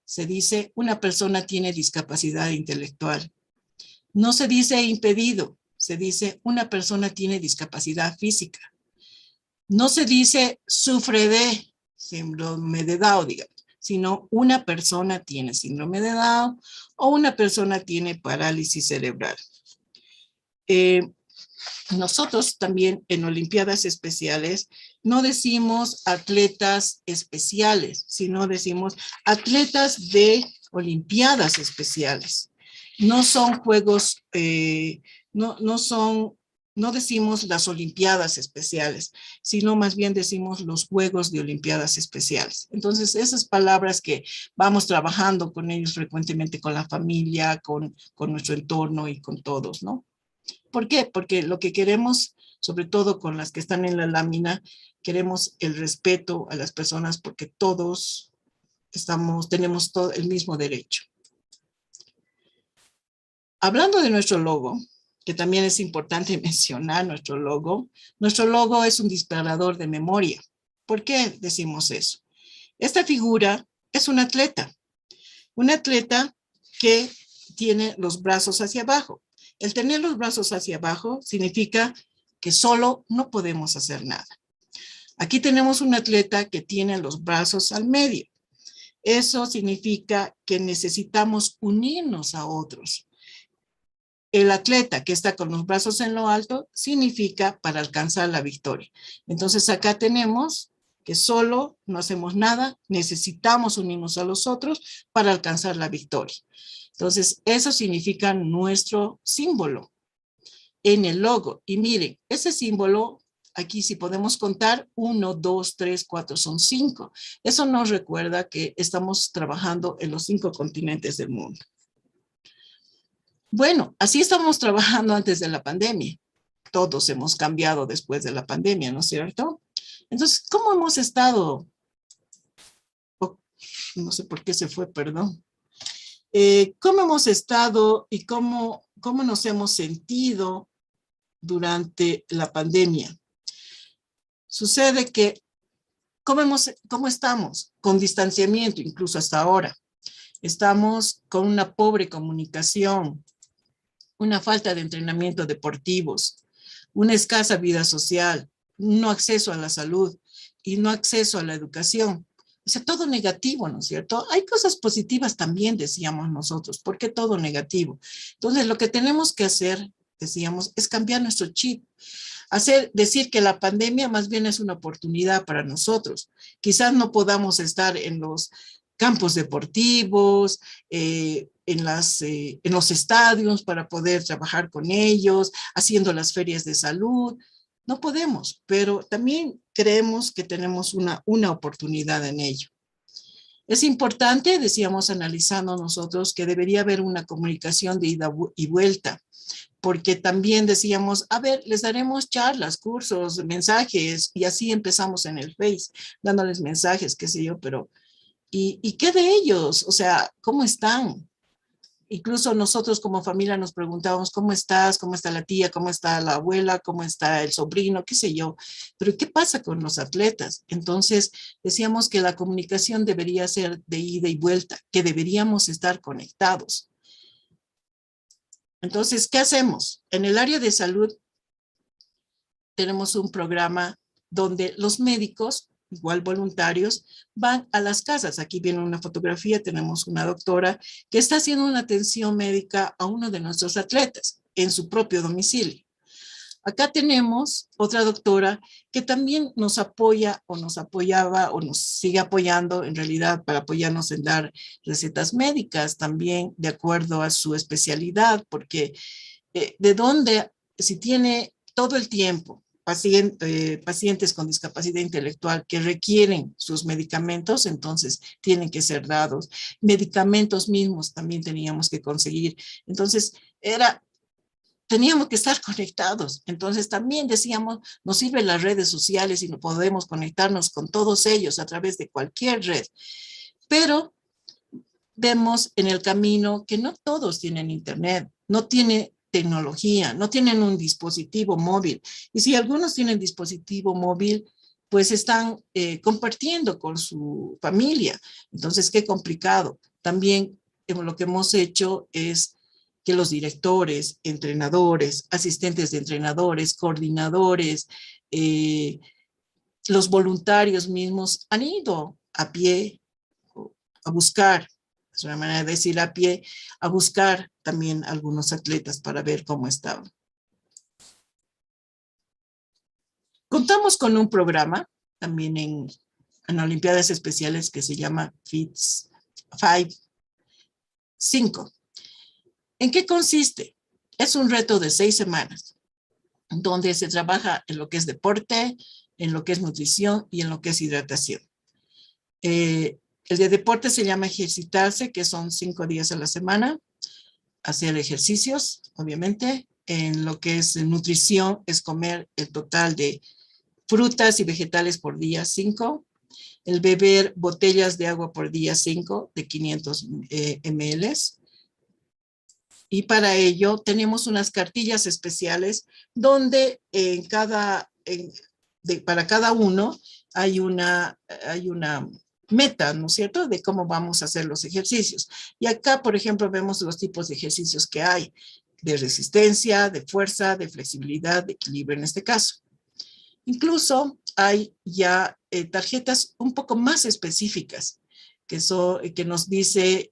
Se dice una persona tiene discapacidad intelectual. No se dice impedido, se dice una persona tiene discapacidad física. No se dice sufre de síndrome de Down, digamos, sino una persona tiene síndrome de Down o una persona tiene parálisis cerebral. Nosotros también en Olimpiadas Especiales no decimos atletas especiales, sino decimos atletas de Olimpiadas Especiales. No son juegos, no decimos las Olimpiadas Especiales, sino más bien decimos los Juegos de Olimpiadas Especiales. Entonces, esas palabras que vamos trabajando con ellos frecuentemente, con la familia, con nuestro entorno y con todos, ¿no? ¿Por qué? Porque lo que queremos, sobre todo con las que están en la lámina, queremos el respeto a las personas porque todos tenemos todo el mismo derecho. Hablando de nuestro logo, que también es importante mencionar nuestro logo es un disparador de memoria. ¿Por qué decimos eso? Esta figura es un atleta que tiene los brazos hacia abajo. El tener los brazos hacia abajo significa que solo no podemos hacer nada. Aquí tenemos un atleta que tiene los brazos al medio. Eso significa que necesitamos unirnos a otros. El atleta que está con los brazos en lo alto significa para alcanzar la victoria. Entonces acá tenemos que solo no hacemos nada, necesitamos unirnos a los otros para alcanzar la victoria. Entonces, eso significa nuestro símbolo en el logo. Y miren, ese símbolo, aquí si podemos contar, 1, 2, 3, 4, son 5. Eso nos recuerda que estamos trabajando en los 5 continentes del mundo. Bueno, así estamos trabajando antes de la pandemia. Todos hemos cambiado después de la pandemia, ¿no es cierto? Entonces, ¿cómo hemos estado? Oh, no sé por qué se fue, perdón. ¿Cómo hemos estado y cómo nos hemos sentido durante la pandemia? Sucede que, ¿cómo estamos? Con distanciamiento, incluso hasta ahora. Estamos con una pobre comunicación, una falta de entrenamiento deportivos, una escasa vida social, no acceso a la salud y no acceso a la educación. O sea, todo negativo, ¿no es cierto? Hay cosas positivas también, decíamos nosotros. ¿Por qué todo negativo? Entonces, lo que tenemos que hacer, decíamos, es cambiar nuestro chip. Decir que la pandemia más bien es una oportunidad para nosotros. Quizás no podamos estar en los campos deportivos, en los estadios para poder trabajar con ellos, haciendo las ferias de salud. No podemos, pero también creemos que tenemos una oportunidad en ello. Es importante, decíamos analizando nosotros, que debería haber una comunicación de ida y vuelta, porque también decíamos, a ver, les daremos charlas, cursos, mensajes, y así empezamos en el Face, dándoles mensajes, qué sé yo, pero ¿y qué de ellos? O sea, ¿cómo están? Incluso nosotros como familia nos preguntábamos, ¿cómo estás? ¿Cómo está la tía? ¿Cómo está la abuela? ¿Cómo está el sobrino? ¿Qué sé yo? Pero ¿qué pasa con los atletas? Entonces decíamos que la comunicación debería ser de ida y vuelta, que deberíamos estar conectados. Entonces, ¿qué hacemos? En el área de salud tenemos un programa donde los médicos, igual voluntarios, van a las casas. Aquí viene una fotografía, tenemos una doctora que está haciendo una atención médica a uno de nuestros atletas en su propio domicilio. Acá tenemos otra doctora que también nos apoya o nos apoyaba o nos sigue apoyando en realidad para apoyarnos en dar recetas médicas también de acuerdo a su especialidad, porque de dónde, si tiene todo el tiempo pacientes con discapacidad intelectual que requieren sus medicamentos, entonces tienen que ser dados. Medicamentos mismos también teníamos que conseguir. Entonces, teníamos que estar conectados. Entonces, también decíamos, nos sirven las redes sociales y no podemos conectarnos con todos ellos a través de cualquier red. Pero vemos en el camino que no todos tienen internet, no tiene tecnología, no tienen un dispositivo móvil. Y si algunos tienen dispositivo móvil, pues están compartiendo con su familia. Entonces, qué complicado. También lo que hemos hecho es que los directores, entrenadores, asistentes de entrenadores, coordinadores, los voluntarios mismos han ido a pie a buscar, es una manera de decir a pie, a buscar también algunos atletas para ver cómo estaban. Contamos con un programa también en Olimpiadas Especiales que se llama FITS 5. ¿En qué consiste? Es un reto de 6 semanas, donde se trabaja en lo que es deporte, en lo que es nutrición y en lo que es hidratación. El de deporte se llama ejercitarse, que son 5 días a la semana, hacer ejercicios, obviamente. En lo que es nutrición es comer el total de frutas y vegetales por día, 5. El beber botellas de agua por día, 5, de 500 ml. Y para ello tenemos unas cartillas especiales donde para cada uno hay una meta, ¿no es cierto?, de cómo vamos a hacer los ejercicios. Y acá, por ejemplo, vemos los tipos de ejercicios que hay, de resistencia, de fuerza, de flexibilidad, de equilibrio en este caso. Incluso hay ya tarjetas un poco más específicas que nos dice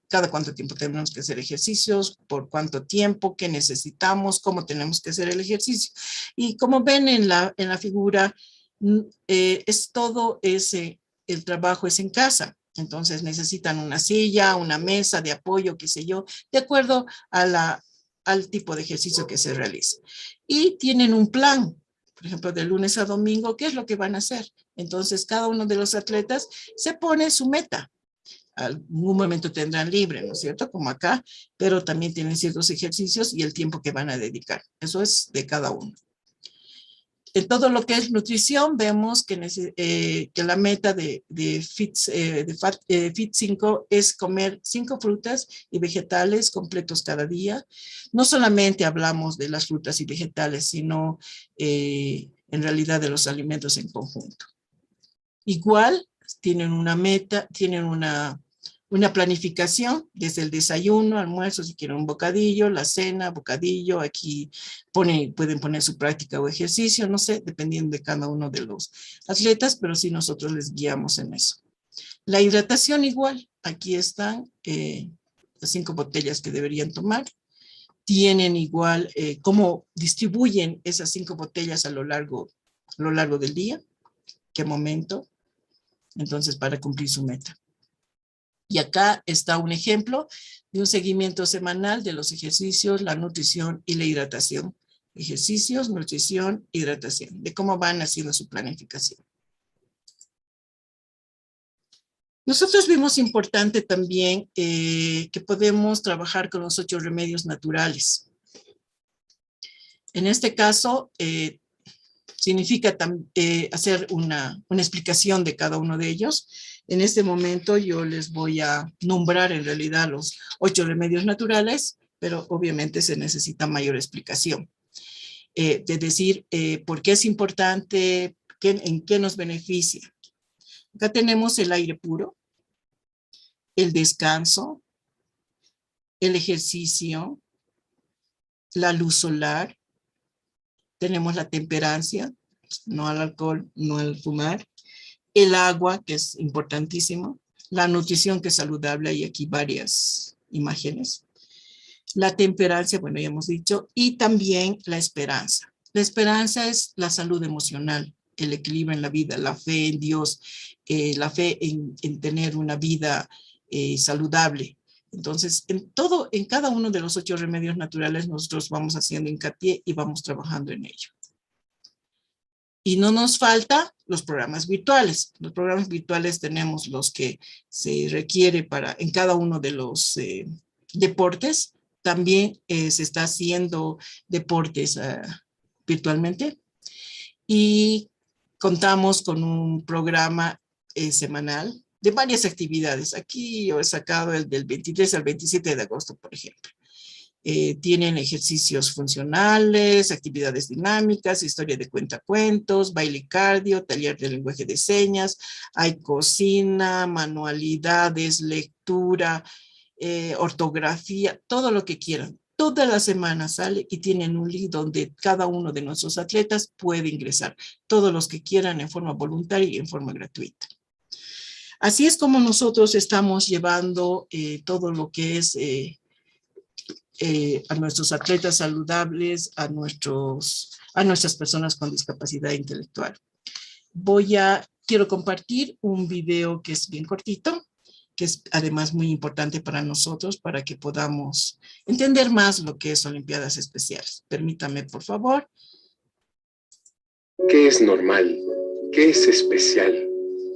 cada cuánto tiempo tenemos que hacer ejercicios, por cuánto tiempo, qué necesitamos, cómo tenemos que hacer el ejercicio. Y como ven en la figura, es todo ese, el trabajo es en casa. Entonces necesitan una silla, una mesa de apoyo, qué sé yo, de acuerdo a al tipo de ejercicio que se realice. Y tienen un plan, por ejemplo, de lunes a domingo, ¿qué es lo que van a hacer? Entonces, cada uno de los atletas se pone su meta. Algún momento tendrán libre, ¿no es cierto? Como acá, pero también tienen ciertos ejercicios y el tiempo que van a dedicar. Eso es de cada uno. En todo lo que es nutrición, vemos que la meta de FIT 5 es comer 5 frutas y vegetales completos cada día. No solamente hablamos de las frutas y vegetales, sino en realidad de los alimentos en conjunto. Igual tienen una meta, tienen una planificación desde el desayuno, almuerzo, si quieren un bocadillo, la cena, bocadillo, aquí pueden poner su práctica o ejercicio, no sé, dependiendo de cada uno de los atletas, pero sí nosotros les guiamos en eso. La hidratación igual, aquí están las 5 botellas que deberían tomar. Tienen igual cómo distribuyen esas 5 botellas a lo largo del día, qué momento, entonces para cumplir su meta. Y acá está un ejemplo de un seguimiento semanal de los ejercicios, la nutrición y la hidratación. Ejercicios, nutrición, hidratación, de cómo van haciendo su planificación. Nosotros vimos importante también que podemos trabajar con los 8 remedios naturales. En este caso, significa hacer una explicación de cada uno de ellos. En este momento yo les voy a nombrar en realidad los 8 remedios naturales, pero obviamente se necesita mayor explicación. De decir por qué es importante, en qué nos beneficia. Acá tenemos el aire puro, el descanso, el ejercicio, la luz solar, tenemos la temperancia, no al alcohol, no al fumar, el agua, que es importantísimo, la nutrición, que es saludable, hay aquí varias imágenes, la temperancia, bueno, ya hemos dicho, y también la esperanza. La esperanza es la salud emocional, el equilibrio en la vida, la fe en Dios, la fe en tener una vida saludable. Entonces, en cada uno de los 8 remedios naturales nosotros vamos haciendo hincapié y vamos trabajando en ello. Y no nos falta los programas virtuales. Los programas virtuales tenemos los que se requiere en cada uno de los deportes. También se está haciendo deportes virtualmente. Y contamos con un programa semanal de varias actividades. Aquí yo he sacado el del 23 al 27 de agosto, por ejemplo. Tienen ejercicios funcionales, actividades dinámicas, historia de cuentacuentos, baile cardio, taller de lenguaje de señas, hay cocina, manualidades, lectura, ortografía, todo lo que quieran. Toda la semana sale y tienen un link donde cada uno de nuestros atletas puede ingresar, todos los que quieran en forma voluntaria y en forma gratuita. Así es como nosotros estamos llevando todo lo que es a nuestros atletas saludables, a nuestras personas con discapacidad intelectual. Quiero compartir un video que es bien cortito, que es además muy importante para nosotros, para que podamos entender más lo que es Olimpiadas Especiales. Permítame, por favor. ¿Qué es normal? ¿Qué es especial?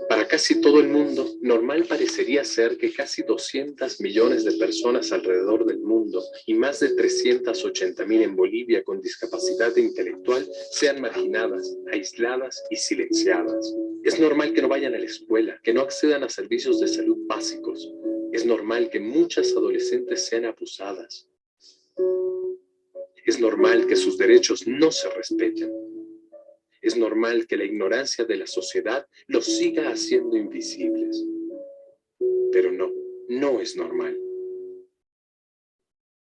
Para casi todo el mundo, normal parecería ser que casi 200 millones de personas alrededor del mundo y más de 380.000 en Bolivia con discapacidad intelectual sean marginadas, aisladas y silenciadas. Es normal que no vayan a la escuela, que no accedan a servicios de salud básicos. Es normal que muchas adolescentes sean abusadas. Es normal que sus derechos no se respeten. Es normal que la ignorancia de la sociedad los siga haciendo invisibles. Pero no es normal.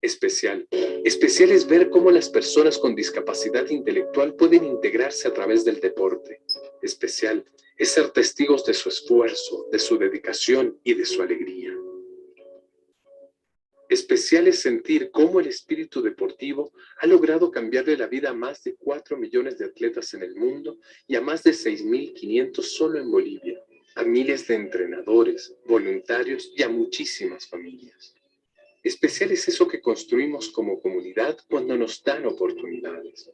Especial es ver cómo las personas con discapacidad intelectual pueden integrarse a través del deporte. Especial es ser testigos de su esfuerzo, de su dedicación y de su alegría. Especial es sentir cómo el espíritu deportivo ha logrado cambiarle la vida a más de 4 millones de atletas en el mundo y a más de 6.500 solo en Bolivia, a miles de entrenadores, voluntarios y a muchísimas familias. Especial es eso que construimos como comunidad cuando nos dan oportunidades.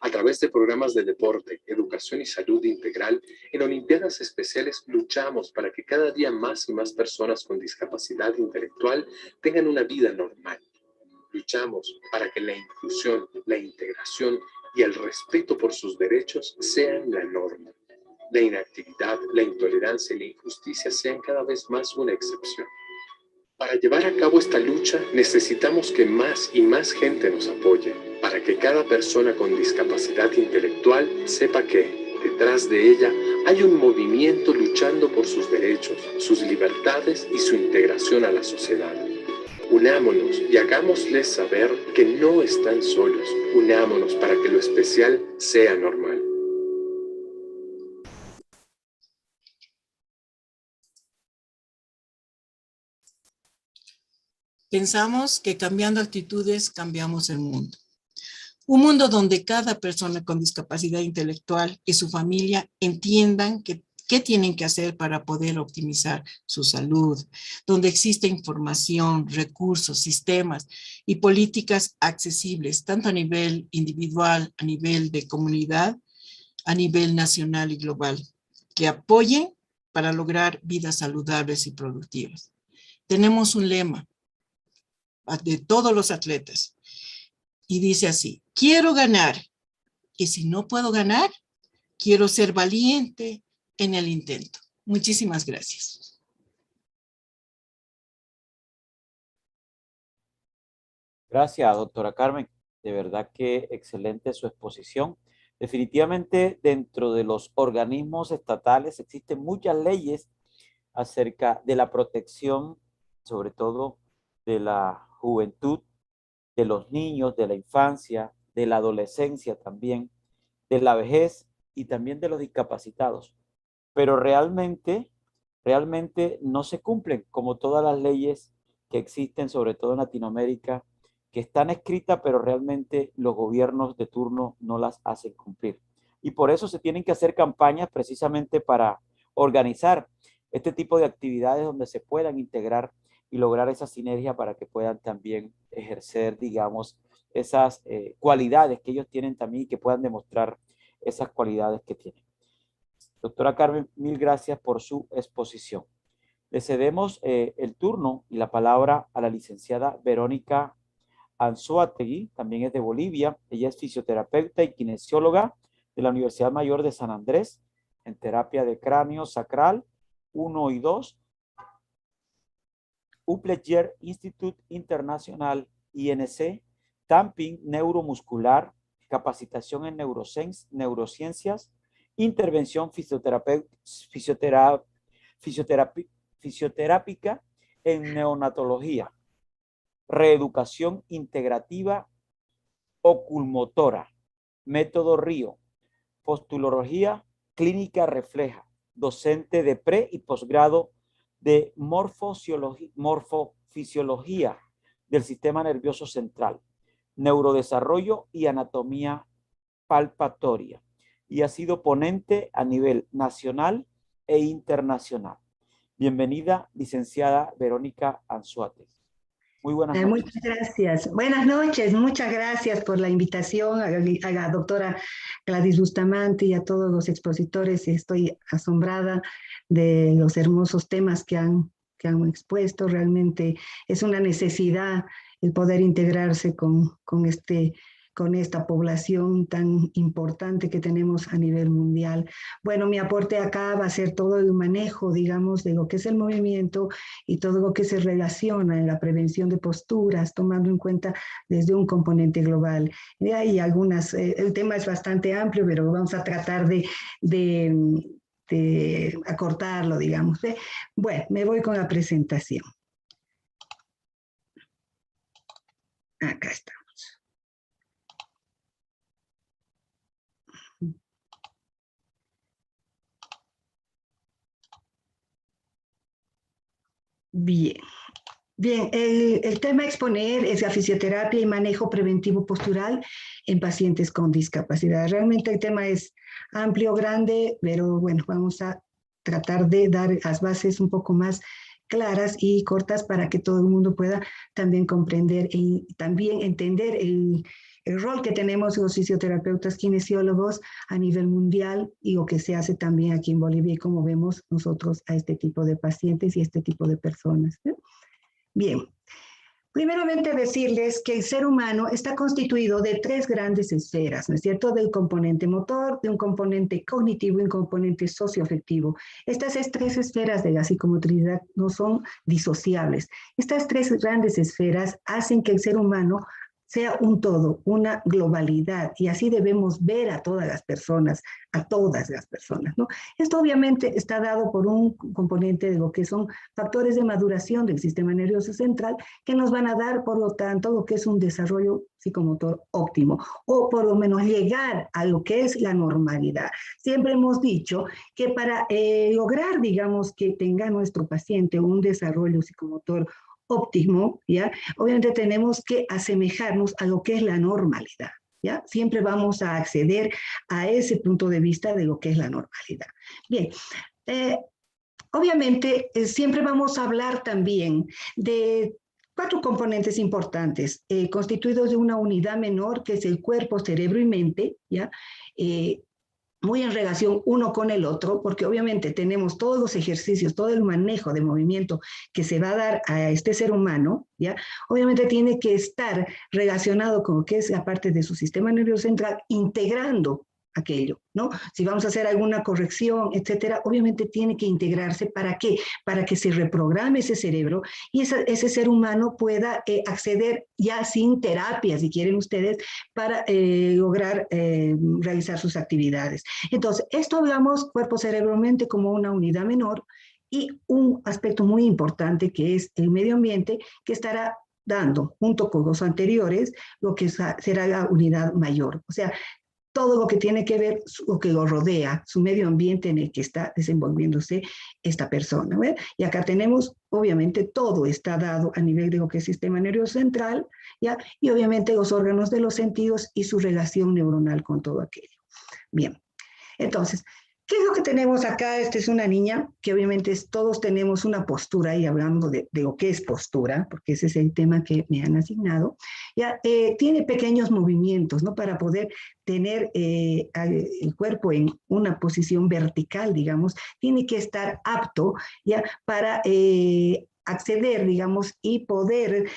A través de programas de deporte, educación y salud integral, en Olimpiadas Especiales luchamos para que cada día más y más personas con discapacidad intelectual tengan una vida normal. Luchamos para que la inclusión, la integración y el respeto por sus derechos sean la norma. La inactividad, la intolerancia y la injusticia sean cada vez más una excepción. Para llevar a cabo esta lucha necesitamos que más y más gente nos apoye, para que cada persona con discapacidad intelectual sepa que, detrás de ella, hay un movimiento luchando por sus derechos, sus libertades y su integración a la sociedad. Unámonos y hagámosles saber que no están solos. Unámonos para que lo especial sea normal. Pensamos que cambiando actitudes cambiamos el mundo. Un mundo donde cada persona con discapacidad intelectual y su familia entiendan qué tienen que hacer para poder optimizar su salud, donde existe información, recursos, sistemas y políticas accesibles, tanto a nivel individual, a nivel de comunidad, a nivel nacional y global, que apoyen para lograr vidas saludables y productivas. Tenemos un lema de todos los atletas y dice así: quiero ganar, y si no puedo ganar, quiero ser valiente en el intento. Muchísimas gracias. Gracias, doctora Carmen. De verdad que excelente su exposición. Definitivamente dentro de los organismos estatales existen muchas leyes acerca de la protección, sobre todo de la juventud, de los niños, de la infancia, de la adolescencia también, de la vejez y también de los discapacitados. Pero realmente no se cumplen como todas las leyes que existen, sobre todo en Latinoamérica, que están escritas, pero realmente los gobiernos de turno no las hacen cumplir. Y por eso se tienen que hacer campañas precisamente para organizar este tipo de actividades donde se puedan integrar y lograr esa sinergia para que puedan también ejercer, digamos, esas cualidades que ellos tienen también y que puedan demostrar esas cualidades que tienen. Doctora Carmen, mil gracias por su exposición. Le cedemos el turno y la palabra a la licenciada Verónica Anzoátegui, también es de Bolivia. Ella es fisioterapeuta y kinesióloga de la Universidad Mayor de San Andrés en terapia de cráneo sacral 1 y 2, Upledger Institute Internacional INC, tapping neuromuscular, capacitación en neurociencias, intervención fisioterápica en neonatología, reeducación integrativa oculomotora, método Río, postulología clínica refleja, docente de pre y posgrado de morfofisiología del sistema nervioso central, neurodesarrollo y anatomía palpatoria, y ha sido ponente a nivel nacional e internacional. Bienvenida, licenciada Verónica Anzuates. Muy buenas noches. Muchas gracias. Buenas noches, muchas gracias por la invitación a la doctora Gladys Bustamante y a todos los expositores. Estoy asombrada de los hermosos temas que han expuesto. Realmente es una necesidad el poder integrarse con esta población tan importante que tenemos a nivel mundial. Bueno, mi aporte acá va a ser todo el manejo, digamos, de lo que es el movimiento y todo lo que se relaciona en la prevención de posturas, tomando en cuenta desde un componente global. Y hay algunas, el tema es bastante amplio, pero vamos a tratar de acortarlo, digamos. Bueno, me voy con la presentación. Acá está. Bien, el tema a exponer es la fisioterapia y manejo preventivo postural en pacientes con discapacidad. Realmente el tema es amplio, grande, pero bueno, vamos a tratar de dar las bases un poco más claras y cortas para que todo el mundo pueda también comprender y también entender el rol que tenemos los fisioterapeutas kinesiólogos a nivel mundial y lo que se hace también aquí en Bolivia y cómo vemos nosotros a este tipo de pacientes y este tipo de personas. Bien, primeramente decirles que el ser humano está constituido de tres grandes esferas, ¿no es cierto? Del componente motor, de un componente cognitivo y un componente socioafectivo. Estas tres esferas de la psicomotricidad no son disociables. Estas tres grandes esferas hacen que el ser humano sea un todo, una globalidad, y así debemos ver a todas las personas, ¿no? Esto obviamente está dado por un componente de lo que son factores de maduración del sistema nervioso central que nos van a dar, por lo tanto, lo que es un desarrollo psicomotor óptimo, o por lo menos llegar a lo que es la normalidad. Siempre hemos dicho que para lograr, digamos, que tenga nuestro paciente un desarrollo psicomotor óptimo, ¿ya? Obviamente tenemos que asemejarnos a lo que es la normalidad, ¿ya? Siempre vamos a acceder a ese punto de vista de lo que es la normalidad. Bien, obviamente siempre vamos a hablar también de cuatro componentes importantes, constituidos de una unidad menor, que es el cuerpo, cerebro y mente, ¿ya? Muy en relación uno con el otro, porque obviamente tenemos todos los ejercicios, todo el manejo de movimiento que se va a dar a este ser humano, ¿ya? Obviamente tiene que estar relacionado con lo que es la parte de su sistema nervioso central, integrando aquello, ¿no? Si vamos a hacer alguna corrección, etcétera, obviamente tiene que integrarse. ¿Para qué? Para que se reprograme ese cerebro y ese ser humano pueda acceder ya sin terapia, si quieren ustedes, para lograr realizar sus actividades. Entonces, esto hablamos cuerpo, cerebro, mente como una unidad menor, y un aspecto muy importante que es el medio ambiente, que estará dando, junto con los anteriores, lo que será la unidad mayor. O sea, todo lo que tiene que ver, lo que lo rodea, su medio ambiente en el que está desenvolviéndose esta persona, ¿ve? Y acá tenemos, obviamente, todo está dado a nivel de lo que es sistema nervioso central, ¿ya? Y obviamente los órganos de los sentidos y su relación neuronal con todo aquello. Bien, entonces, ¿qué es lo que tenemos acá? Esta es una niña que obviamente todos tenemos una postura, y hablando de lo que es postura, porque ese es el tema que me han asignado, ya tiene pequeños movimientos, ¿no? Para poder tener el cuerpo en una posición vertical, digamos, tiene que estar apto ya para acceder, digamos, y poder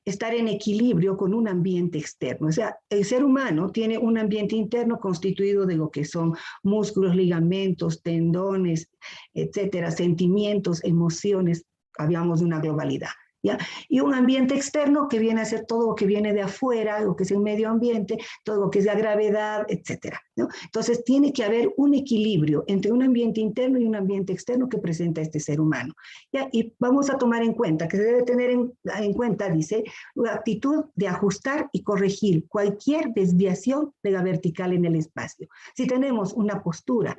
estar en equilibrio con un ambiente externo. O sea, el ser humano tiene un ambiente interno constituido de lo que son músculos, ligamentos, tendones, etcétera, sentimientos, emociones. Hablamos de una globalidad. ¿ya? Y un ambiente externo que viene a ser todo lo que viene de afuera, lo que es el medio ambiente, todo lo que es la gravedad, etcétera, ¿no? Entonces tiene que haber un equilibrio entre un ambiente interno y un ambiente externo que presenta este ser humano, ¿ya? Y vamos a tomar en cuenta que se debe tener en cuenta, dice, la actitud de ajustar y corregir cualquier desviación de la vertical en el espacio. Si tenemos una postura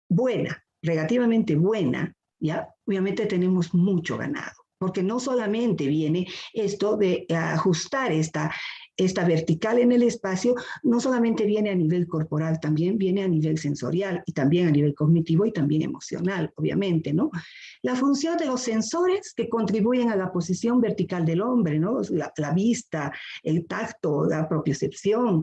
buena, relativamente buena, ya, obviamente tenemos mucho ganado, porque no solamente viene esto de ajustar esta vertical en el espacio, no solamente viene a nivel corporal, también viene a nivel sensorial y también a nivel cognitivo y también emocional, obviamente, ¿no? La función de los sensores que contribuyen a la posición vertical del hombre, ¿no? La vista, el tacto, la propiocepción,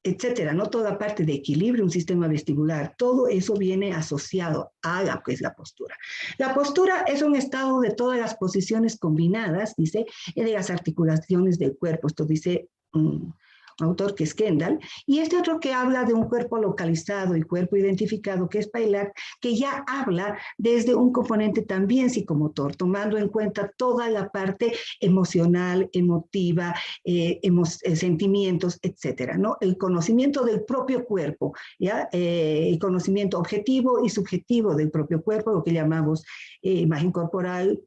etcétera, ¿no? Toda parte de equilibrio, un sistema vestibular, todo eso viene asociado a la que es la postura. La postura es un estado de todas las posiciones combinadas, dice, de las articulaciones del cuerpo. Esto dice un autor que es Kendall, y este otro que habla de un cuerpo localizado y cuerpo identificado, que es Paillat, que ya habla desde un componente también psicomotor, tomando en cuenta toda la parte emocional, emotiva, sentimientos, etcétera, ¿no? El conocimiento del propio cuerpo, ¿ya? El conocimiento objetivo y subjetivo del propio cuerpo, lo que llamamos imagen corporal,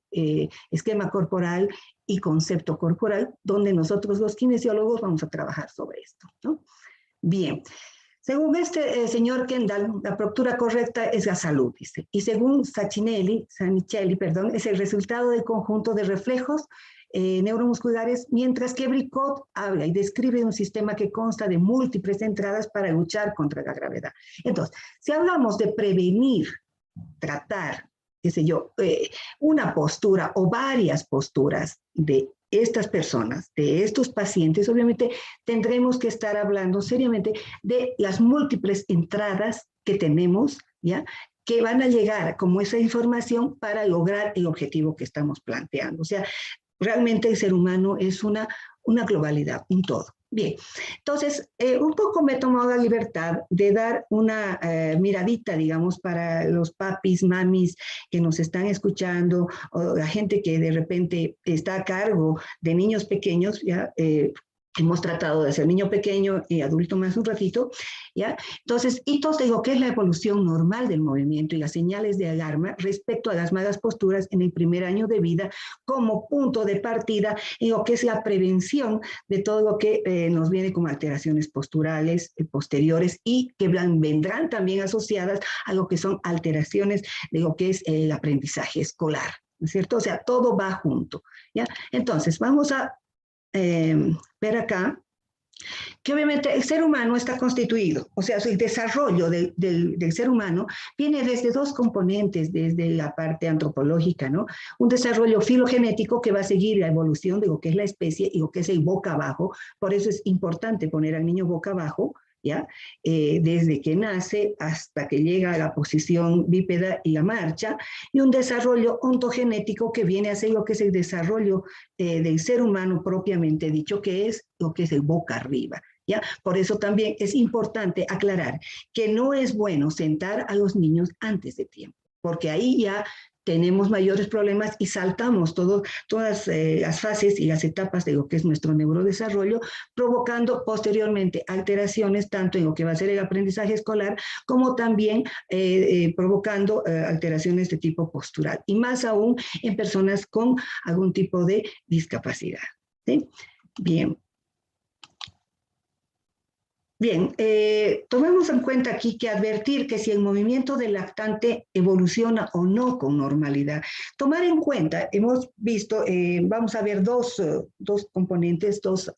esquema corporal y concepto corporal, donde nosotros los kinesiólogos vamos a trabajar sobre esto, ¿no? Bien, según este señor Kendall, la postura correcta es la salud, dice, y según Sanichelli, es el resultado del conjunto de reflejos neuromusculares, mientras que Bricot habla y describe un sistema que consta de múltiples entradas para luchar contra la gravedad. Entonces, si hablamos de prevenir, tratar, qué sé yo, una postura o varias posturas de estas personas, de estos pacientes, obviamente tendremos que estar hablando seriamente de las múltiples entradas que tenemos, ¿ya? Que van a llegar como esa información para lograr el objetivo que estamos planteando. O sea, realmente el ser humano es una globalidad, un todo. Bien, entonces, un poco me he tomado la libertad de dar una miradita, digamos, para los papis, mamis que nos están escuchando, o la gente que de repente está a cargo de niños pequeños, ya, hemos tratado de ser niño pequeño y adulto más un ratito, ¿ya? Entonces, hitos de lo que es la evolución normal del movimiento y las señales de alarma respecto a las malas posturas en el primer año de vida como punto de partida en lo que es la prevención de todo lo que nos viene como alteraciones posturales posteriores y que vendrán también asociadas a lo que son alteraciones de lo que es el aprendizaje escolar, ¿no es cierto? O sea, todo va junto, ¿ya? Entonces, vamos a ver acá que obviamente el ser humano está constituido, o sea, el desarrollo del ser humano viene desde dos componentes, desde la parte antropológica, ¿no? Un desarrollo filogenético que va a seguir la evolución de lo que es la especie y lo que es el boca abajo, por eso es importante poner al niño boca abajo, ¿ya? Desde que nace hasta que llega a la posición bípeda y la marcha, y un desarrollo ontogenético que viene a ser lo que es el desarrollo del ser humano propiamente dicho, que es lo que es el boca arriba, ¿ya? Por eso también es importante aclarar que no es bueno sentar a los niños antes de tiempo, porque ahí ya tenemos mayores problemas y saltamos todas las fases y las etapas de lo que es nuestro neurodesarrollo, provocando posteriormente alteraciones tanto en lo que va a ser el aprendizaje escolar, como también provocando alteraciones de tipo postural, y más aún en personas con algún tipo de discapacidad, ¿sí? Bien. Bien, tomemos en cuenta aquí que advertir que si el movimiento del lactante evoluciona o no con normalidad. Tomar en cuenta, hemos visto, vamos a ver dos componentes, dos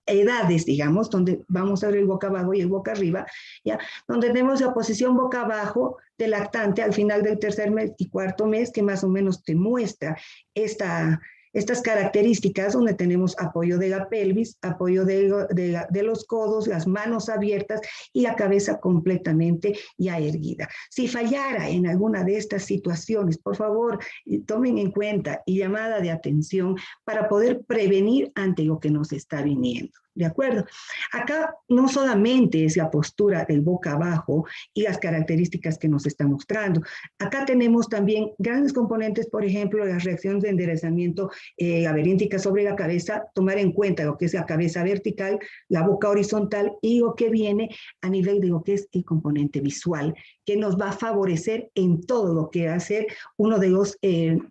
edades, digamos, donde vamos a ver el boca abajo y el boca arriba, ¿ya? Donde tenemos la posición boca abajo del lactante al final del tercer mes y cuarto mes, que más o menos te muestra estas características, donde tenemos apoyo de la pelvis, apoyo de los codos, las manos abiertas y la cabeza completamente ya erguida. Si fallara en alguna de estas situaciones, por favor, tomen en cuenta y llamada de atención para poder prevenir ante lo que nos está viniendo, ¿De acuerdo? Acá no solamente es la postura del boca abajo y las características que nos está mostrando. Acá tenemos también grandes componentes, por ejemplo, las reacciones de enderezamiento laberíntica sobre la cabeza, tomar en cuenta lo que es la cabeza vertical, la boca horizontal y lo que viene a nivel de lo que es el componente visual, que nos va a favorecer en todo lo que va a ser uno de los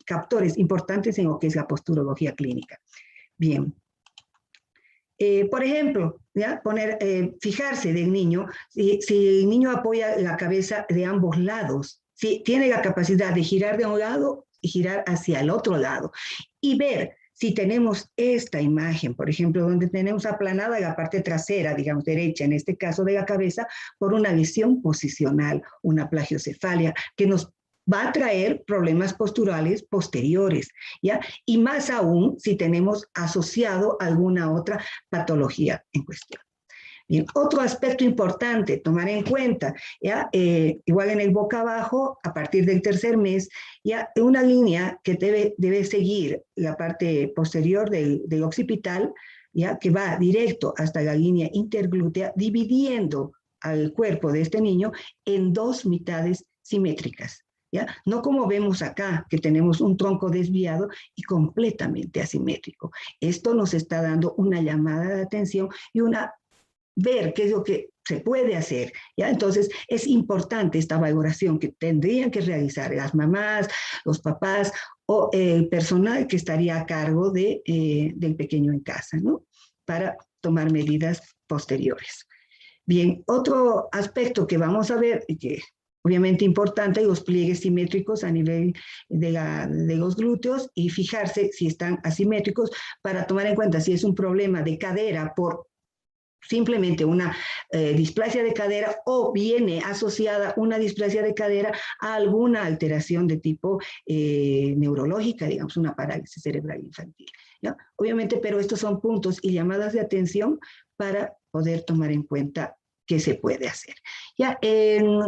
captores importantes en lo que es la posturología clínica. Bien. Por ejemplo, ¿ya? Fijarse del niño, si el niño apoya la cabeza de ambos lados, si tiene la capacidad de girar de un lado y girar hacia el otro lado, y ver si tenemos esta imagen, por ejemplo, donde tenemos aplanada la parte trasera, digamos derecha, en este caso de la cabeza, por una lesión posicional, una plagiocefalia, que nos va a traer problemas posturales posteriores, ¿ya? Y más aún si tenemos asociado alguna otra patología en cuestión. Bien, otro aspecto importante tomar en cuenta, ¿ya? Igual en el boca abajo, a partir del tercer mes, ya una línea que debe seguir la parte posterior del occipital, ¿ya? Que va directo hasta la línea interglútea, dividiendo al cuerpo de este niño en dos mitades simétricas. ¿Ya? No como vemos acá, que tenemos un tronco desviado y completamente asimétrico. Esto nos está dando una llamada de atención y ver qué es lo que se puede hacer, ¿ya? Entonces, es importante esta valoración que tendrían que realizar las mamás, los papás o el personal que estaría a cargo del pequeño en casa, ¿no? Para tomar medidas posteriores. Bien, otro aspecto que vamos a ver y que obviamente importante, los pliegues simétricos a nivel de los glúteos y fijarse si están asimétricos para tomar en cuenta si es un problema de cadera por simplemente una displasia de cadera o viene asociada una displasia de cadera a alguna alteración de tipo neurológica, digamos una parálisis cerebral infantil, ¿no? Obviamente, pero estos son puntos y llamadas de atención para poder tomar en cuenta qué se puede hacer. Ya,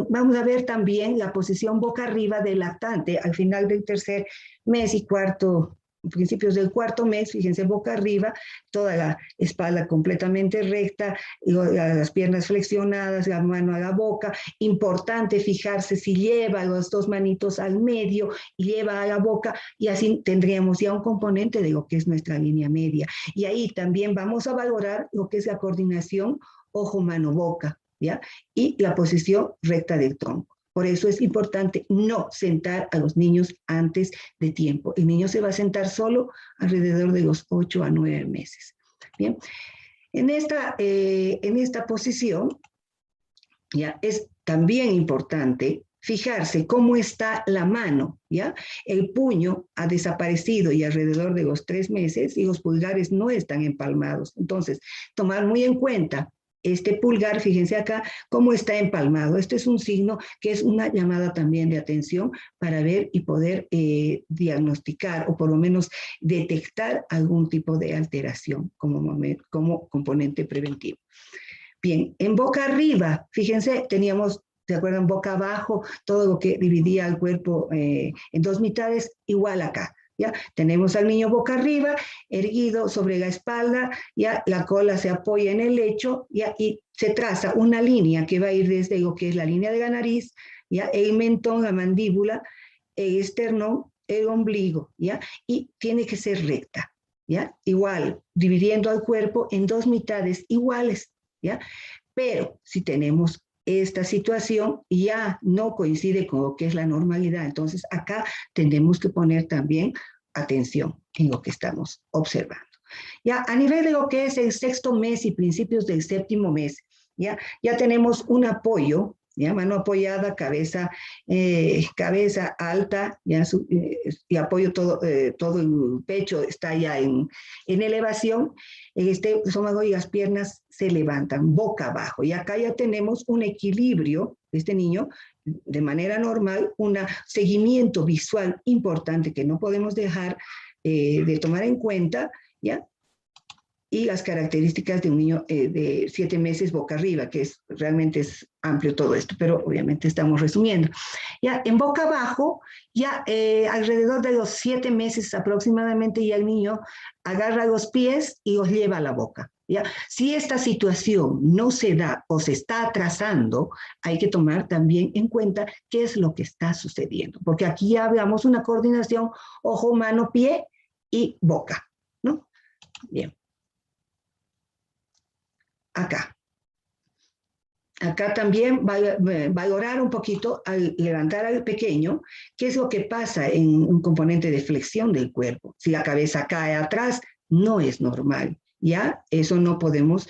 vamos a ver también la posición boca arriba del lactante al final del tercer mes y principios del cuarto mes, fíjense, boca arriba, toda la espalda completamente recta, las piernas flexionadas, la mano a la boca. Importante fijarse si lleva las dos manitos al medio y lleva a la boca, y así tendríamos ya un componente de lo que es nuestra línea media. Y ahí también vamos a valorar lo que es la coordinación ojo, mano, boca, ¿ya? Y la posición recta del tronco. Por eso es importante no sentar a los niños antes de tiempo. El niño se va a sentar solo alrededor de los 8 a 9 meses. Bien, en esta posición ya es también importante fijarse cómo está la mano, ¿ya? El puño ha desaparecido y alrededor de los 3 meses y los pulgares no están empalmados. Entonces, tomar muy en cuenta este pulgar, fíjense acá, cómo está empalmado. Este es un signo que es una llamada también de atención para ver y poder diagnosticar o por lo menos detectar algún tipo de alteración como componente preventivo. Bien, en boca arriba, fíjense, teníamos, ¿se acuerdan? Boca abajo, todo lo que dividía el cuerpo en dos mitades, igual acá. ¿Ya? Tenemos al niño boca arriba, erguido sobre la espalda, ya la cola se apoya en el lecho, ya, y se traza una línea que va a ir desde lo que es la línea de la nariz, ya, el mentón, la mandíbula, el esternón, el ombligo, ya, y tiene que ser recta, ya, igual, dividiendo al cuerpo en dos mitades iguales, ya, pero si tenemos esta situación ya no coincide con lo que es la normalidad. Entonces, acá tenemos que poner también atención en lo que estamos observando. Ya a nivel de lo que es el sexto mes y principios del séptimo mes, ya tenemos un apoyo, ya, mano apoyada, cabeza alta, ya, y apoyo todo el pecho está ya en elevación, este estómago y las piernas se levantan boca abajo, y acá ya tenemos un equilibrio de este niño de manera normal, un seguimiento visual importante que no podemos dejar de tomar en cuenta, ya, y las características de un niño de 7 meses boca arriba, que realmente es amplio todo esto, pero obviamente estamos resumiendo. Ya en boca abajo, ya alrededor de los 7 meses aproximadamente, ya el niño agarra los pies y los lleva a la boca. ¿ya? Si esta situación no se da o se está atrasando, hay que tomar también en cuenta qué es lo que está sucediendo, porque aquí ya veamos una coordinación ojo, mano, pie y boca, ¿no? Bien. Acá. Acá también valorar un poquito al levantar al pequeño, qué es lo que pasa en un componente de flexión del cuerpo. Si la cabeza cae atrás, no es normal, ¿ya? Eso no podemos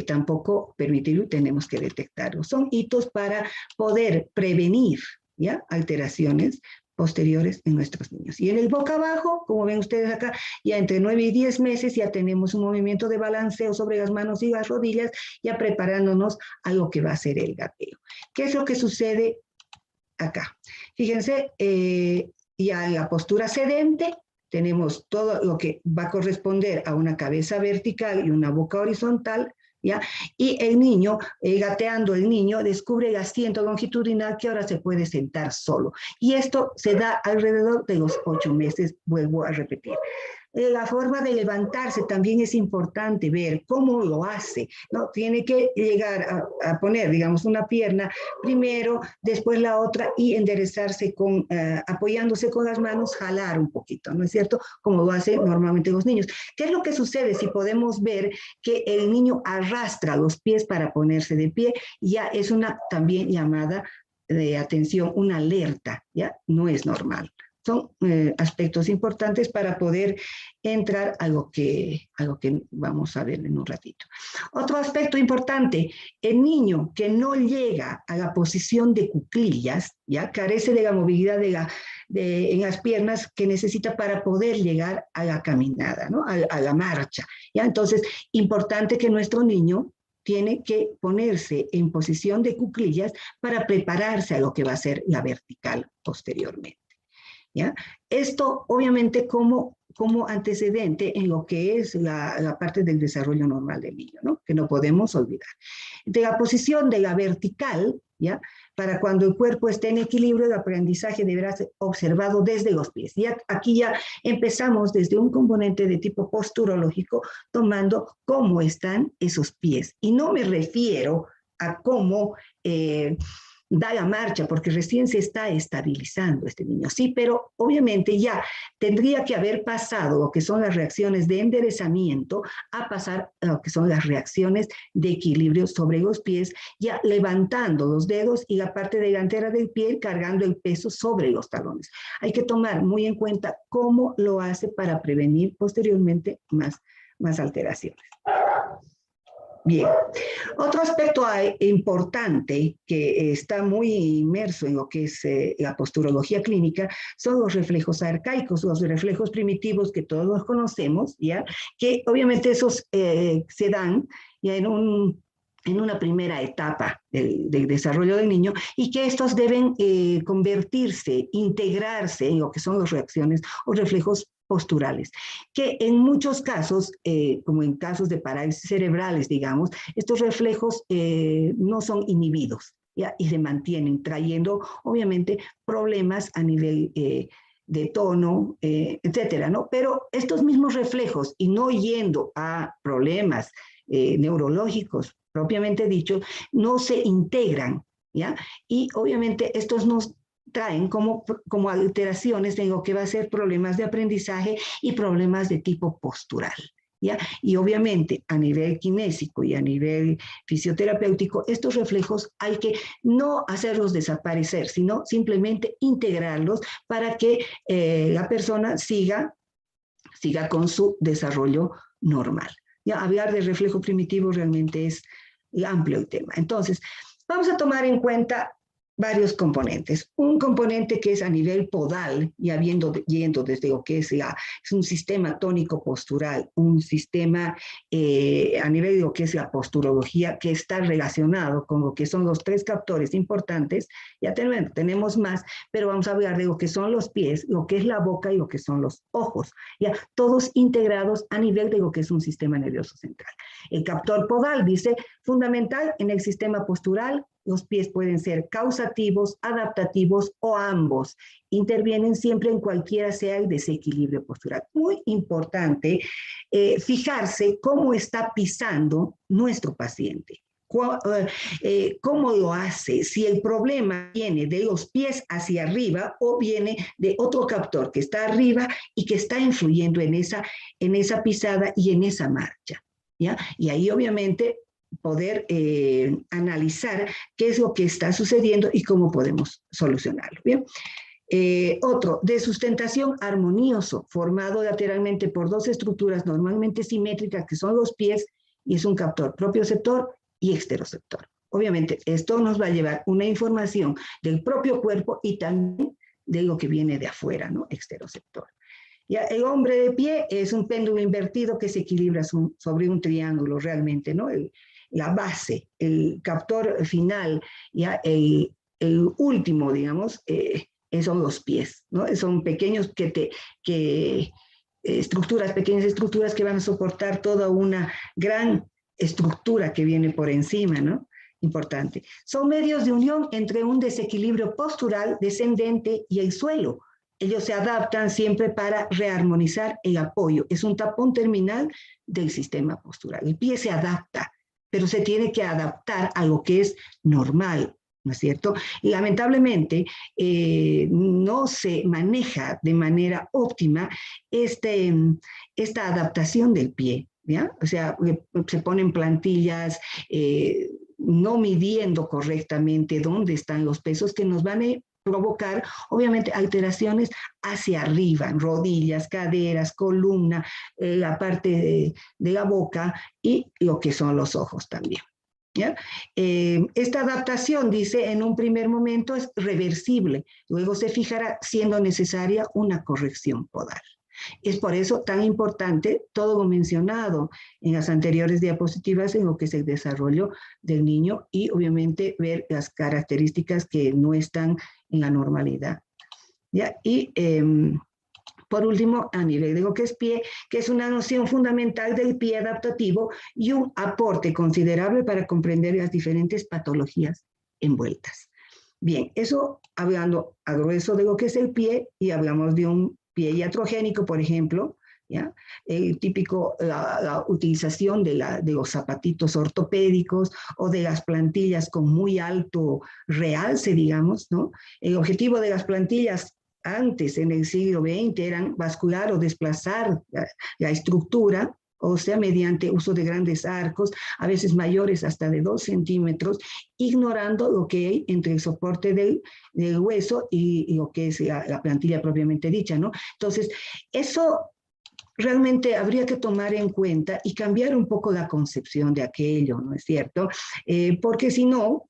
tampoco permitirlo y tenemos que detectarlo. Son hitos para poder prevenir, ¿ya? Alteraciones posteriores en nuestros niños. Y en el boca abajo, como ven ustedes acá, ya entre 9 y 10 meses ya tenemos un movimiento de balanceo sobre las manos y las rodillas, ya preparándonos a lo que va a ser el gateo. ¿Qué es lo que sucede acá? Fíjense, ya en la postura sedente tenemos todo lo que va a corresponder a una cabeza vertical y una boca horizontal, ¿ya? Y el niño, gateando el niño, descubre el asiento longitudinal que ahora se puede sentar solo. Y esto se da alrededor de los 8 meses, vuelvo a repetir. La forma de levantarse también es importante ver cómo lo hace, ¿no? Tiene que llegar a poner, digamos, una pierna primero, después la otra y enderezarse con, apoyándose con las manos, jalar un poquito, ¿no es cierto? Como lo hacen normalmente los niños. ¿Qué es lo que sucede si podemos ver que el niño arrastra los pies para ponerse de pie? Ya es una también llamada de atención, una alerta, ¿ya? No es normal. Son aspectos importantes para poder entrar a lo que vamos a ver en un ratito. Otro aspecto importante, el niño que no llega a la posición de cuclillas, ya carece de la movilidad en las piernas que necesita para poder llegar a la caminada, ¿no? a la marcha. ¿Ya? Entonces, importante que nuestro niño tiene que ponerse en posición de cuclillas para prepararse a lo que va a ser la vertical posteriormente. ¿Ya? Esto obviamente como antecedente en lo que es la parte del desarrollo normal del niño, ¿no? Que no podemos olvidar. De la posición de la vertical, ¿ya? Para cuando el cuerpo esté en equilibrio, el aprendizaje deberá ser observado desde los pies. Y aquí ya empezamos desde un componente de tipo posturológico, tomando cómo están esos pies. Y no me refiero a cómo da la marcha, porque recién se está estabilizando este niño. Sí, pero obviamente ya tendría que haber pasado lo que son las reacciones de enderezamiento a pasar a lo que son las reacciones de equilibrio sobre los pies, ya levantando los dedos y la parte delantera del pie, cargando el peso sobre los talones. Hay que tomar muy en cuenta cómo lo hace para prevenir posteriormente más alteraciones. Bien, otro aspecto importante que está muy inmerso en lo que es la posturología clínica son los reflejos arcaicos, los reflejos primitivos que todos los conocemos, ¿ya? Que obviamente esos se dan ya en una primera etapa del desarrollo del niño y que estos deben convertirse, integrarse en lo que son las reacciones o reflejos posturales, que en muchos casos, como en casos de parálisis cerebrales, digamos, estos reflejos no son inhibidos, ¿ya? Y se mantienen, trayendo obviamente problemas a nivel de tono, etcétera, ¿no? Pero estos mismos reflejos, y no yendo a problemas neurológicos propiamente dicho, no se integran, ¿ya? Y obviamente estos nos traen como alteraciones en lo que va a ser problemas de aprendizaje y problemas de tipo postural, ¿ya? Y obviamente a nivel kinésico y a nivel fisioterapéutico, estos reflejos hay que no hacerlos desaparecer, sino simplemente integrarlos para que la persona siga con su desarrollo normal. Ya, hablar de reflejo primitivo realmente es amplio el tema. Entonces, vamos a tomar en cuenta varios componentes. Un componente que es a nivel podal, ya yendo desde lo que es un sistema tónico postural, un sistema a nivel de lo que es la posturología, que está relacionado con lo que son los 3 captores importantes. Ya tenemos más, pero vamos a hablar de lo que son los pies, lo que es la boca y lo que son los ojos. Ya, todos integrados a nivel de lo que es un sistema nervioso central. El captor podal dice fundamental en el sistema postural, Los pies pueden ser causativos, adaptativos o ambos. Intervienen siempre en cualquiera sea el desequilibrio postural. Muy importante fijarse cómo está pisando nuestro paciente. ¿Cómo lo hace? Si el problema viene de los pies hacia arriba o viene de otro captor que está arriba y que está influyendo en esa pisada y en esa marcha, ¿ya? Y ahí obviamente poder analizar qué es lo que está sucediendo y cómo podemos solucionarlo, ¿bien? Otro, de sustentación armonioso, formado lateralmente por dos estructuras normalmente simétricas que son los pies y es un captor propioceptor y exteroceptor. Obviamente, esto nos va a llevar una información del propio cuerpo y también de lo que viene de afuera, ¿no? Exteroceptor. Ya, el hombre de pie es un péndulo invertido que se equilibra sobre un triángulo realmente, ¿no? La base, el captor final, ya, el último, digamos, son los pies, ¿no? Son pequeños pequeñas estructuras que van a soportar toda una gran estructura que viene por encima, ¿no? Importante. Son medios de unión entre un desequilibrio postural descendente y el suelo. Ellos se adaptan siempre para rearmonizar el apoyo. Es un tapón terminal del sistema postural. El pie se adapta, pero se tiene que adaptar a lo que es normal, ¿no es cierto? Y lamentablemente no se maneja de manera óptima esta adaptación del pie, ¿ya? O sea, se ponen plantillas no midiendo correctamente dónde están los pesos que nos van a provocar, obviamente, alteraciones hacia arriba, rodillas, caderas, columna, la parte de la boca y lo que son los ojos también, ¿ya? Esta adaptación, dice, en un primer momento es reversible, luego se fijará siendo necesaria una corrección podal. Es por eso tan importante todo lo mencionado en las anteriores diapositivas en lo que es el desarrollo del niño y obviamente ver las características que no están en la normalidad, ¿ya? Y por último, a nivel de lo que es pie, que es una noción fundamental del pie adaptativo y un aporte considerable para comprender las diferentes patologías envueltas. Bien, eso hablando a grueso de lo que es el pie y hablamos de un pie iatrogénico, por ejemplo, ¿ya? El típico, la utilización de los zapatitos ortopédicos o de las plantillas con muy alto realce, digamos, ¿no? El objetivo de las plantillas antes, en el siglo XX, eran bascular o desplazar la estructura, o sea, mediante uso de grandes arcos, a veces mayores hasta de 2 centímetros, ignorando lo que hay entre el soporte del hueso y lo que es la plantilla propiamente dicha, ¿no? Entonces, eso realmente habría que tomar en cuenta y cambiar un poco la concepción de aquello, ¿no es cierto? Porque si no,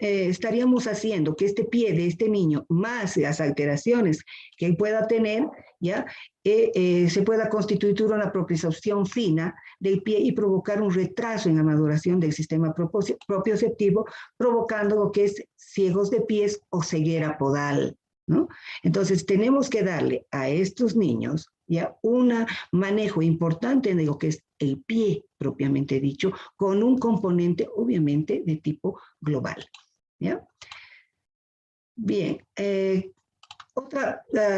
estaríamos haciendo que este pie de este niño, más las alteraciones que él pueda tener, ¿ya? Se pueda constituir una propiocepción fina del pie y provocar un retraso en la maduración del sistema propioceptivo, provocando lo que es ciegos de pies o ceguera podal, ¿no? Entonces tenemos que darle a estos niños ya un manejo importante de lo que es el pie propiamente dicho, con un componente obviamente de tipo global, ¿ya? Bien, otro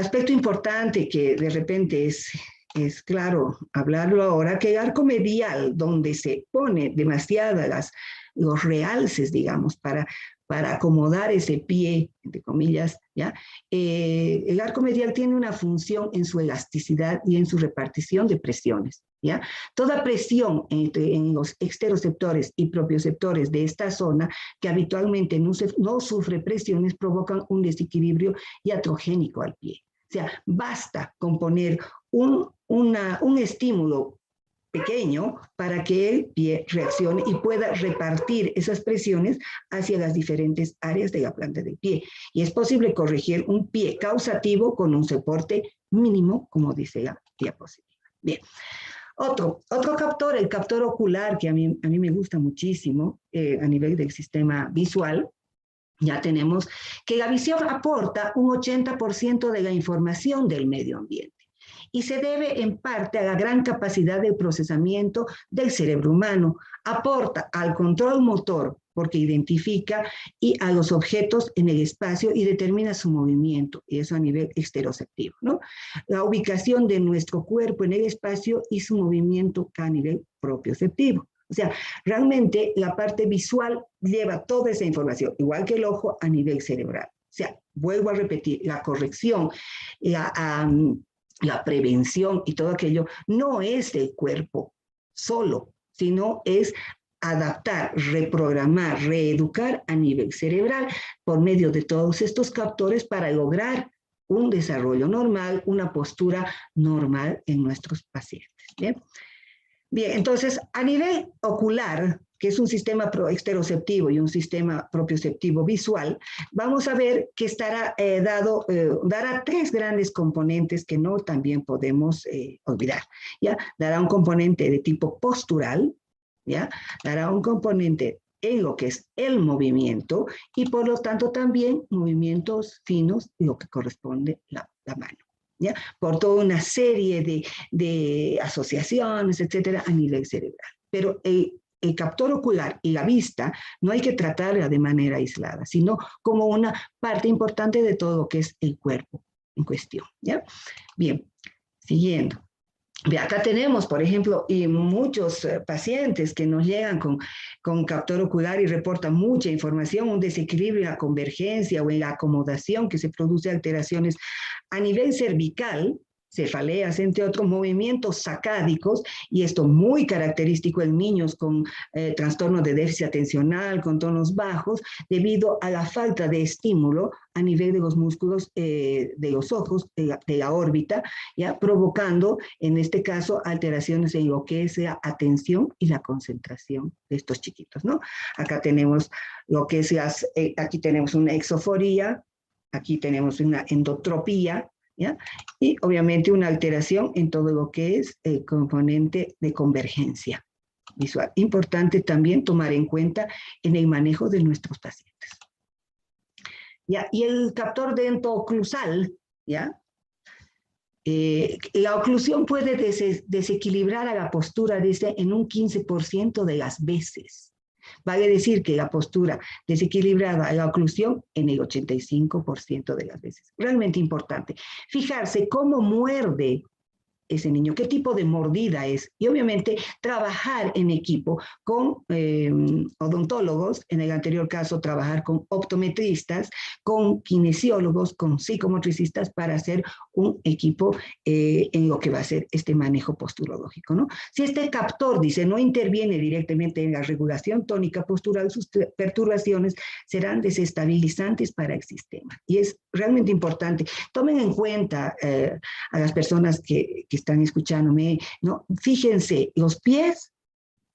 aspecto importante que de repente es claro hablarlo ahora, que el arco medial, donde se pone demasiadas los realces, digamos, para acomodar ese pie, entre comillas, ¿ya? El arco medial tiene una función en su elasticidad y en su repartición de presiones, ¿ya? Toda presión en los exteroceptores y propioceptores de esta zona, que habitualmente no sufre presiones, provocan un desequilibrio iatrogénico al pie. O sea, basta con poner un estímulo pequeño para que el pie reaccione y pueda repartir esas presiones hacia las diferentes áreas de la planta del pie. Y es posible corregir un pie causativo con un soporte mínimo, como dice la diapositiva. Bien. Otro captor, el captor ocular, que a mí me gusta muchísimo a nivel del sistema visual. Ya tenemos que la visión aporta un 80% de la información del medio ambiente y se debe en parte a la gran capacidad de procesamiento del cerebro humano. Aporta al control motor porque identifica a los objetos en el espacio y determina su movimiento, y eso a nivel exteroceptivo, ¿no? La ubicación de nuestro cuerpo en el espacio y su movimiento a nivel propioceptivo. O sea, realmente la parte visual lleva toda esa información, igual que el ojo, a nivel cerebral. O sea, vuelvo a repetir, la corrección, la prevención y todo aquello no es del cuerpo solo, sino es adaptar, reprogramar, reeducar a nivel cerebral por medio de todos estos captores para lograr un desarrollo normal, una postura normal en nuestros pacientes. Bien, bien, entonces a nivel ocular, que es un sistema exteroceptivo y un sistema propioceptivo visual, vamos a ver que estará dará tres grandes componentes que no también podemos olvidar. ¿Ya? Dará un componente de tipo postural, ¿ya? Dará un componente en lo que es el movimiento y por lo tanto también movimientos finos, lo que corresponde la mano. ¿Ya? Por toda una serie de asociaciones, etcétera, a nivel cerebral. Pero el captor ocular y la vista no hay que tratarla de manera aislada, sino como una parte importante de todo lo que es el cuerpo en cuestión. ¿Ya? Bien, siguiendo. Acá tenemos, por ejemplo, y muchos pacientes que nos llegan con captor ocular y reportan mucha información, un desequilibrio en la convergencia o en la acomodación que se produce alteraciones a nivel cervical, cefaleas, entre otros movimientos sacádicos, y esto muy característico en niños con trastorno de déficit atencional, con tonos bajos, debido a la falta de estímulo a nivel de los músculos de los ojos, de la órbita, ya provocando, en este caso, alteraciones en lo que es la atención y la concentración de estos chiquitos, ¿no? Acá tenemos lo que es aquí tenemos una exoforía, aquí tenemos una endotropía, ¿ya? Y obviamente una alteración en todo lo que es el componente de convergencia visual. Importante también tomar en cuenta en el manejo de nuestros pacientes. ¿Ya? Y el captor dento-oclusal, ¿ya? La oclusión puede desequilibrar a la postura en un 15% de las veces. Vale decir que la postura desequilibrada a la oclusión en el 85% de las veces. Realmente importante. Fijarse cómo muerde ese niño, qué tipo de mordida es, y obviamente trabajar en equipo con odontólogos, en el anterior caso trabajar con optometristas, con kinesiólogos, con psicomotricistas para hacer un equipo en lo que va a ser este manejo posturológico, ¿no? Si este captor, dice, no interviene directamente en la regulación tónica postural, sus perturbaciones serán desestabilizantes para el sistema, y es realmente importante. Tomen en cuenta a las personas que están escuchándome, ¿no? Fíjense, los pies,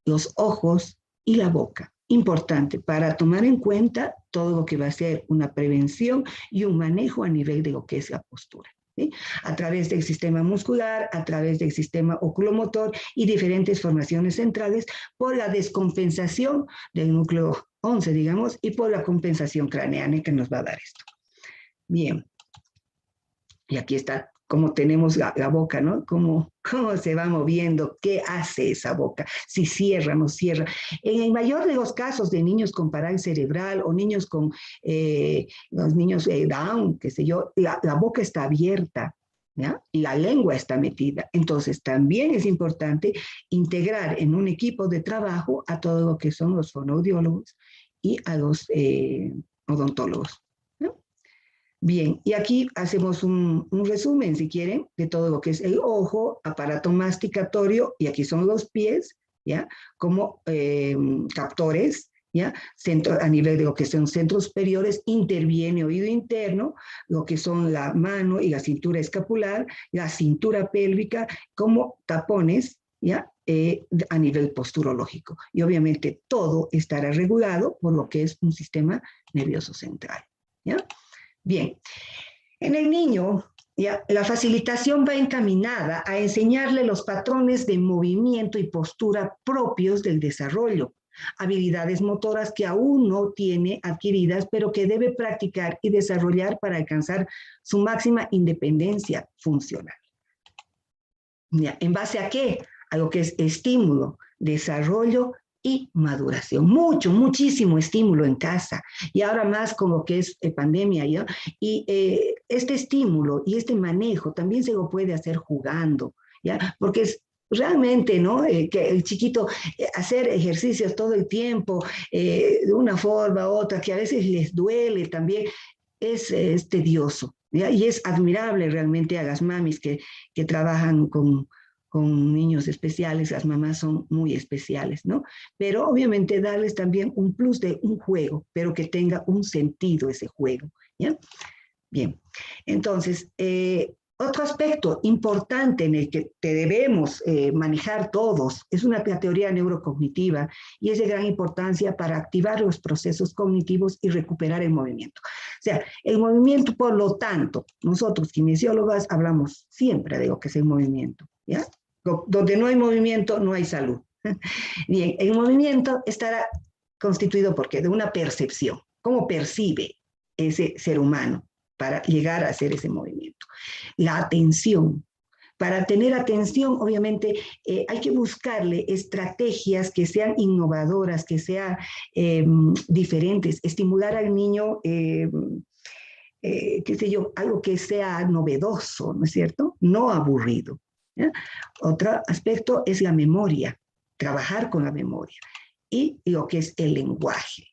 los ojos y la boca. Importante para tomar en cuenta todo lo que va a ser una prevención y un manejo a nivel de lo que es la postura, ¿sí? A través del sistema muscular, a través del sistema oculomotor y diferentes formaciones centrales por la descompensación del núcleo 11, digamos, y por la compensación craneana que nos va a dar esto. Bien. Y aquí está cómo tenemos la boca, ¿no? Cómo se va moviendo, qué hace esa boca, si cierra, no cierra. En el mayor de los casos de niños con parálisis cerebral o niños con los niños Down, qué sé yo, la boca está abierta, ¿ya? Y la lengua está metida. Entonces también es importante integrar en un equipo de trabajo a todo lo que son los fonoaudiólogos y a los odontólogos. Bien, y aquí hacemos un resumen, si quieren, de todo lo que es el ojo, aparato masticatorio, y aquí son los pies, ¿ya? Como captores, ¿ya? A nivel de lo que son centros superiores, interviene oído interno, lo que son la mano y la cintura escapular, la cintura pélvica, como tapones, ¿ya? A nivel posturológico. Y obviamente todo estará regulado por lo que es un sistema nervioso central, ¿ya? Bien, en el niño, ya, la facilitación va encaminada a enseñarle los patrones de movimiento y postura propios del desarrollo, habilidades motoras que aún no tiene adquiridas, pero que debe practicar y desarrollar para alcanzar su máxima independencia funcional. Ya, ¿en base a qué? A lo que es estímulo, desarrollo y maduración. Muchísimo estímulo en casa. Y ahora más con lo que es pandemia, ¿ya? Y este estímulo y este manejo también se lo puede hacer jugando, ¿ya? Porque es realmente, ¿no? Que el chiquito hacer ejercicios todo el tiempo, de una forma u otra, que a veces les duele también, es tedioso, ¿ya? Y es admirable realmente a las mamis que trabajan con niños especiales, las mamás son muy especiales, ¿no? Pero obviamente darles también un plus de un juego, pero que tenga un sentido ese juego, ¿ya? Bien, entonces, otro aspecto importante en el que te debemos manejar todos es la teoría neurocognitiva y es de gran importancia para activar los procesos cognitivos y recuperar el movimiento. O sea, el movimiento, por lo tanto, nosotros kinesiólogas hablamos siempre de lo que es el movimiento, ¿ya? Donde no hay movimiento, no hay salud. Bien, el movimiento estará constituido ¿por qué? De una percepción. ¿Cómo percibe ese ser humano para llegar a hacer ese movimiento? La atención. Para tener atención, obviamente, hay que buscarle estrategias que sean innovadoras, que sean diferentes, estimular al niño, qué sé yo, algo que sea novedoso, ¿no es cierto? No aburrido, ¿ya? Otro aspecto es la memoria, trabajar con la memoria, y lo que es el lenguaje.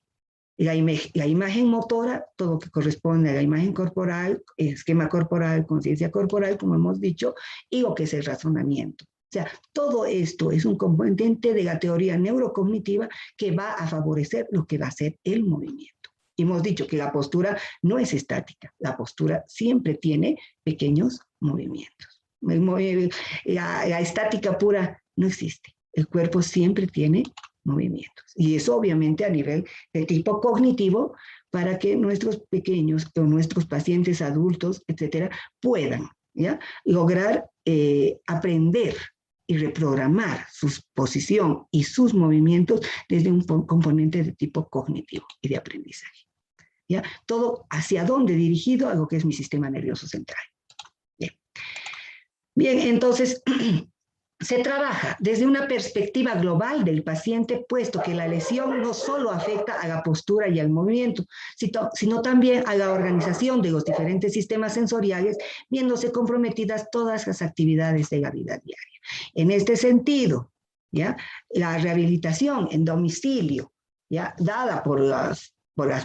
La imagen motora, todo lo que corresponde a la imagen corporal, esquema corporal, conciencia corporal, como hemos dicho, y lo que es el razonamiento. O sea, todo esto es un componente de la teoría neurocognitiva que va a favorecer lo que va a ser el movimiento. Y hemos dicho que la postura no es estática, la postura siempre tiene pequeños movimientos. La estática pura no existe, el cuerpo siempre tiene movimientos. Y eso obviamente a nivel de tipo cognitivo para que nuestros pequeños o nuestros pacientes adultos, etcétera, puedan, ¿ya?, lograr aprender y reprogramar su posición y sus movimientos desde un componente de tipo cognitivo y de aprendizaje, ¿ya? Todo hacia dónde dirigido a lo que es mi sistema nervioso central. Bien, bien, entonces se trabaja desde una perspectiva global del paciente, puesto que la lesión no solo afecta a la postura y al movimiento, sino también a la organización de los diferentes sistemas sensoriales, viéndose comprometidas todas las actividades de la vida diaria. En este sentido, ¿ya?, la rehabilitación en domicilio, ¿ya?, dada por las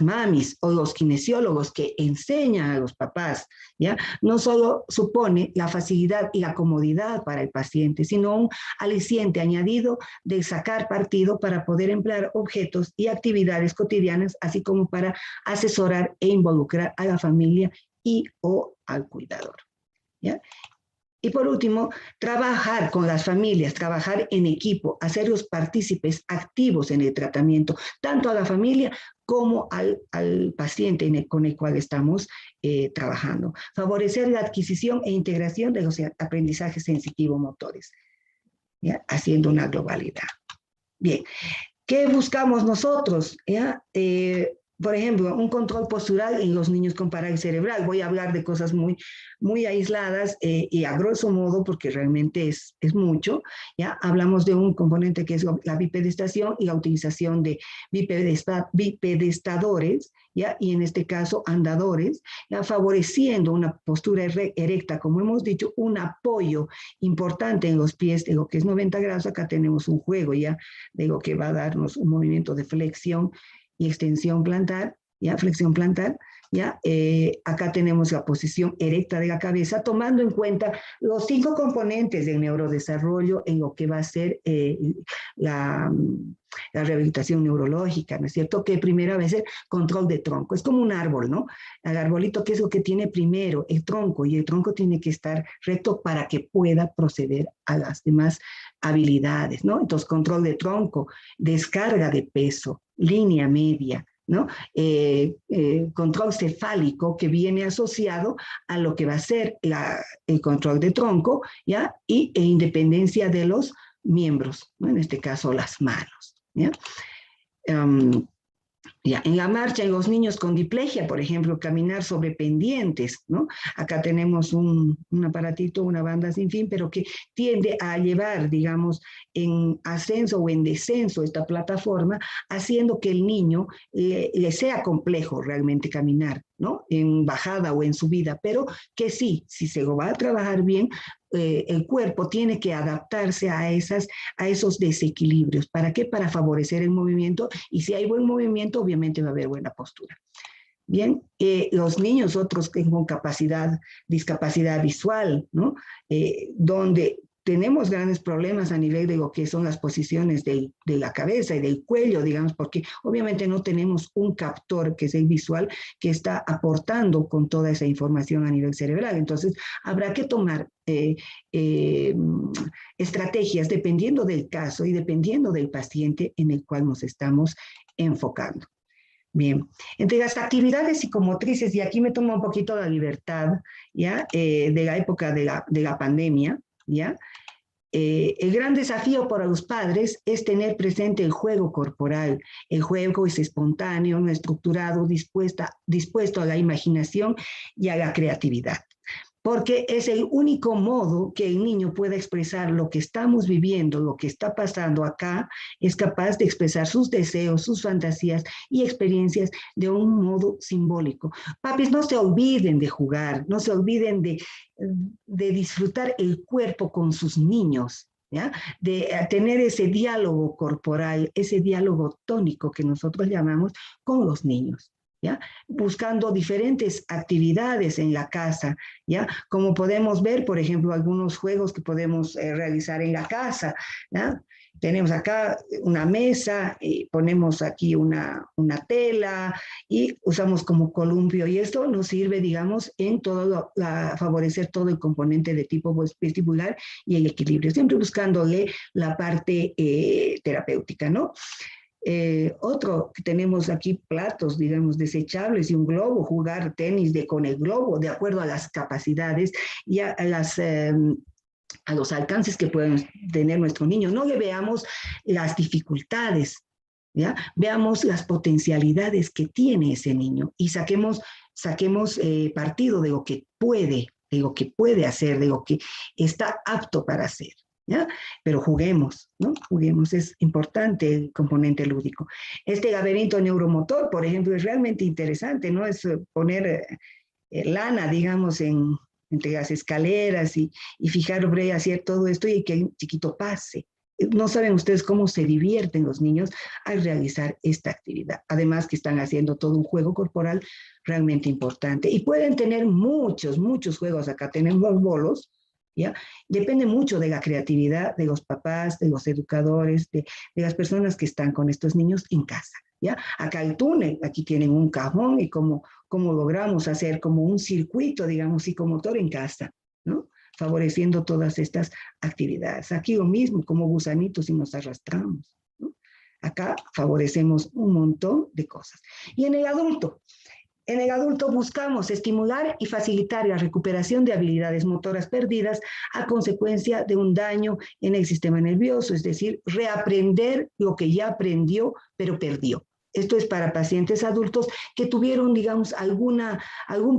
mamis o los kinesiólogos que enseñan a los papás, ¿ya?, no solo supone la facilidad y la comodidad para el paciente, sino un aliciente añadido de sacar partido para poder emplear objetos y actividades cotidianas, así como para asesorar e involucrar a la familia y o al cuidador, ¿ya? Y por último, trabajar con las familias, trabajar en equipo, hacerlos partícipes activos en el tratamiento, tanto a la familia como al paciente con el cual estamos trabajando. Favorecer la adquisición e integración de los aprendizajes sensitivo-motores, ¿ya?, haciendo una globalidad. Bien, ¿qué buscamos nosotros? ¿Ya? Por ejemplo, un control postural en los niños con parálisis cerebral. Voy a hablar de cosas muy aisladas y a grosso modo, porque realmente es mucho, ¿ya? Hablamos de un componente que es la bipedestación y la utilización de bipedestadores, ¿ya?, y en este caso andadores, ¿ya?, favoreciendo una postura erecta, como hemos dicho, un apoyo importante en los pies de lo que es 90 grados. Acá tenemos un juego ya de lo que va a darnos un movimiento de flexión y extensión plantar, ¿ya?, flexión plantar, ¿ya? Acá tenemos la posición erecta de la cabeza, tomando en cuenta los 5 componentes del neurodesarrollo en lo que va a ser la rehabilitación neurológica, ¿no es cierto? Que primero va a ser control de tronco. Es como un árbol, ¿no? El arbolito, ¿qué es lo que tiene primero? El tronco, y el tronco tiene que estar recto para que pueda proceder a las demás habilidades, ¿no? Entonces, control de tronco, descarga de peso, línea media, ¿no? Control cefálico, que viene asociado a lo que va a ser el control de tronco, ¿ya? E independencia de los miembros, ¿no?, en este caso las manos, ¿ya? Ya, en la marcha, en los niños con diplegia, por ejemplo, caminar sobre pendientes, ¿no? Acá tenemos un aparatito, una banda sin fin, pero que tiende a llevar, digamos, en ascenso o en descenso esta plataforma, haciendo que el niño le sea complejo realmente caminar, ¿no? En bajada o en subida, pero que sí, si se lo va a trabajar bien, el cuerpo tiene que adaptarse a esos desequilibrios. ¿Para qué? Para favorecer el movimiento, y si hay buen movimiento, obviamente va a haber buena postura. Bien, los niños, otros con discapacidad visual, ¿no? Donde tenemos grandes problemas a nivel de lo que son las posiciones de la cabeza y del cuello, digamos, porque obviamente no tenemos un captor, que es el visual, que está aportando con toda esa información a nivel cerebral. Entonces, habrá que tomar estrategias dependiendo del caso y dependiendo del paciente en el cual nos estamos enfocando. Bien, entre las actividades psicomotrices, y aquí me tomo un poquito la libertad, ¿ya? De la época de la pandemia, ¿ya? El gran desafío para los padres es tener presente el juego corporal. El juego es espontáneo, no estructurado, dispuesto a la imaginación y a la creatividad, porque es el único modo que el niño pueda expresar lo que estamos viviendo, lo que está pasando acá, es capaz de expresar sus deseos, sus fantasías y experiencias de un modo simbólico. Papis, no se olviden de jugar, no se olviden de disfrutar el cuerpo con sus niños, ¿ya? De tener ese diálogo corporal, ese diálogo tónico que nosotros llamamos con los niños. ¿Ya? Buscando diferentes actividades en la casa, ¿ya? Como podemos ver, por ejemplo, algunos juegos que podemos realizar en la casa, ¿ya? Tenemos acá una mesa, ponemos aquí una tela y usamos como columpio, y esto nos sirve, digamos, en favorecer todo el componente de tipo vestibular y el equilibrio, siempre buscándole la parte terapéutica, ¿no? Otro que tenemos aquí, platos, digamos, desechables y un globo, jugar tenis con el globo de acuerdo a las capacidades y a los alcances que pueden tener nuestro niño. No le veamos las dificultades, ¿ya? Veamos las potencialidades que tiene ese niño y saquemos partido de lo que puede hacer, de lo que está apto para hacer. ¿Ya? Pero juguemos, ¿no? Juguemos, es importante el componente lúdico. Este laberinto neuromotor, por ejemplo, es realmente interesante, ¿no? Es poner lana, digamos, entre las escaleras y fijar y hacer todo esto y que el chiquito pase. No saben ustedes cómo se divierten los niños al realizar esta actividad. Además que están haciendo todo un juego corporal realmente importante. Y pueden tener muchos juegos. Acá tenemos los bolos, ¿ya? Depende mucho de la creatividad de los papás, de los educadores, de las personas que están con estos niños en casa, ¿ya? Acá el túnel, aquí tienen un cajón y cómo logramos hacer como un circuito, digamos, psicomotor en casa, ¿no? Favoreciendo todas estas actividades. Aquí lo mismo, como gusanitos y nos arrastramos, ¿no? Acá favorecemos un montón de cosas. Y en el adulto buscamos estimular y facilitar la recuperación de habilidades motoras perdidas a consecuencia de un daño en el sistema nervioso, es decir, reaprender lo que ya aprendió pero perdió. Esto es para pacientes adultos que tuvieron, digamos, algún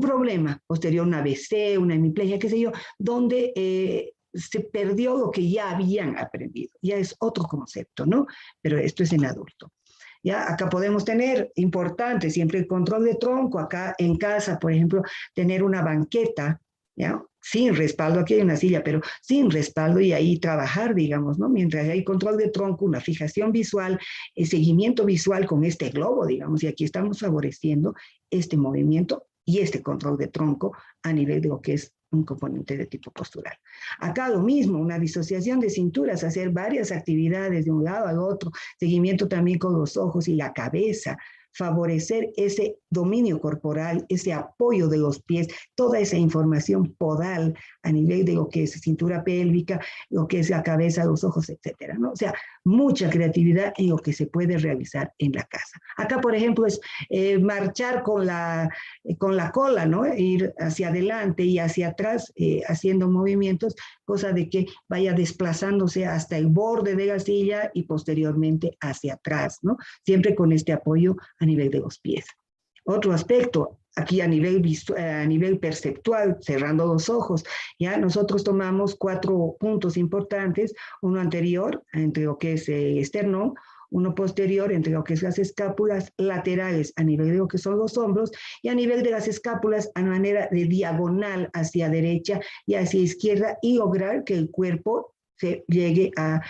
problema posterior, una ABC, una hemiplegia, qué sé yo, donde se perdió lo que ya habían aprendido. Ya es otro concepto, ¿no? Pero esto es en adulto. ¿Ya? Acá podemos tener, importante, siempre el control de tronco. Acá en casa, por ejemplo, tener una banqueta, ¿ya? Sin respaldo, aquí hay una silla, pero sin respaldo, y ahí trabajar, digamos, ¿no? Mientras hay control de tronco, una fijación visual, seguimiento visual con este globo, digamos, y aquí estamos favoreciendo este movimiento y este control de tronco a nivel de lo que es un componente de tipo postural. Acá lo mismo, una disociación de cinturas, hacer varias actividades de un lado al otro, seguimiento también con los ojos y la cabeza, favorecer ese dominio corporal, ese apoyo de los pies, toda esa información podal a nivel de lo que es cintura pélvica, lo que es la cabeza, los ojos, etcétera, ¿no? O sea, mucha creatividad en lo que se puede realizar en la casa. Acá, por ejemplo, es marchar con la cola, ¿no? Ir hacia adelante y hacia atrás, haciendo movimientos, cosa de que vaya desplazándose hasta el borde de la silla y posteriormente hacia atrás, ¿no? Siempre con este apoyo a nivel de los pies. Otro aspecto, aquí a nivel perceptual, cerrando los ojos, ya nosotros tomamos 4 puntos importantes, uno anterior entre lo que es el esternón, uno posterior entre lo que es las escápulas, laterales a nivel de lo que son los hombros, y a nivel de las escápulas a manera de diagonal hacia derecha y hacia izquierda, y lograr que el cuerpo se llegue a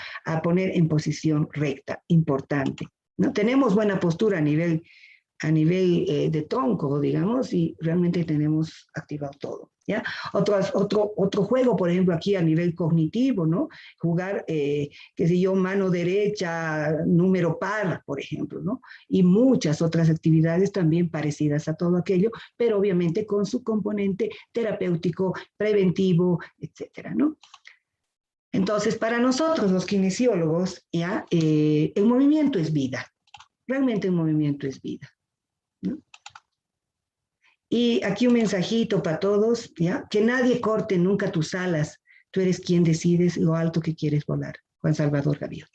poner en posición recta, importante, ¿no? Tenemos buena postura a nivel de tronco, digamos, y realmente tenemos activado todo, ¿ya? Otro juego, por ejemplo, aquí a nivel cognitivo, ¿no? Jugar, qué sé yo, mano derecha, número par, por ejemplo, ¿no? Y muchas otras actividades también parecidas a todo aquello, pero obviamente con su componente terapéutico, preventivo, etcétera, ¿no? Entonces, para nosotros los kinesiólogos, ¿ya? El movimiento es vida. Realmente el movimiento es vida, ¿no? Y aquí un mensajito para todos, ¿ya? Que nadie corte nunca tus alas. Tú eres quien decides lo alto que quieres volar. Juan Salvador Gaviota.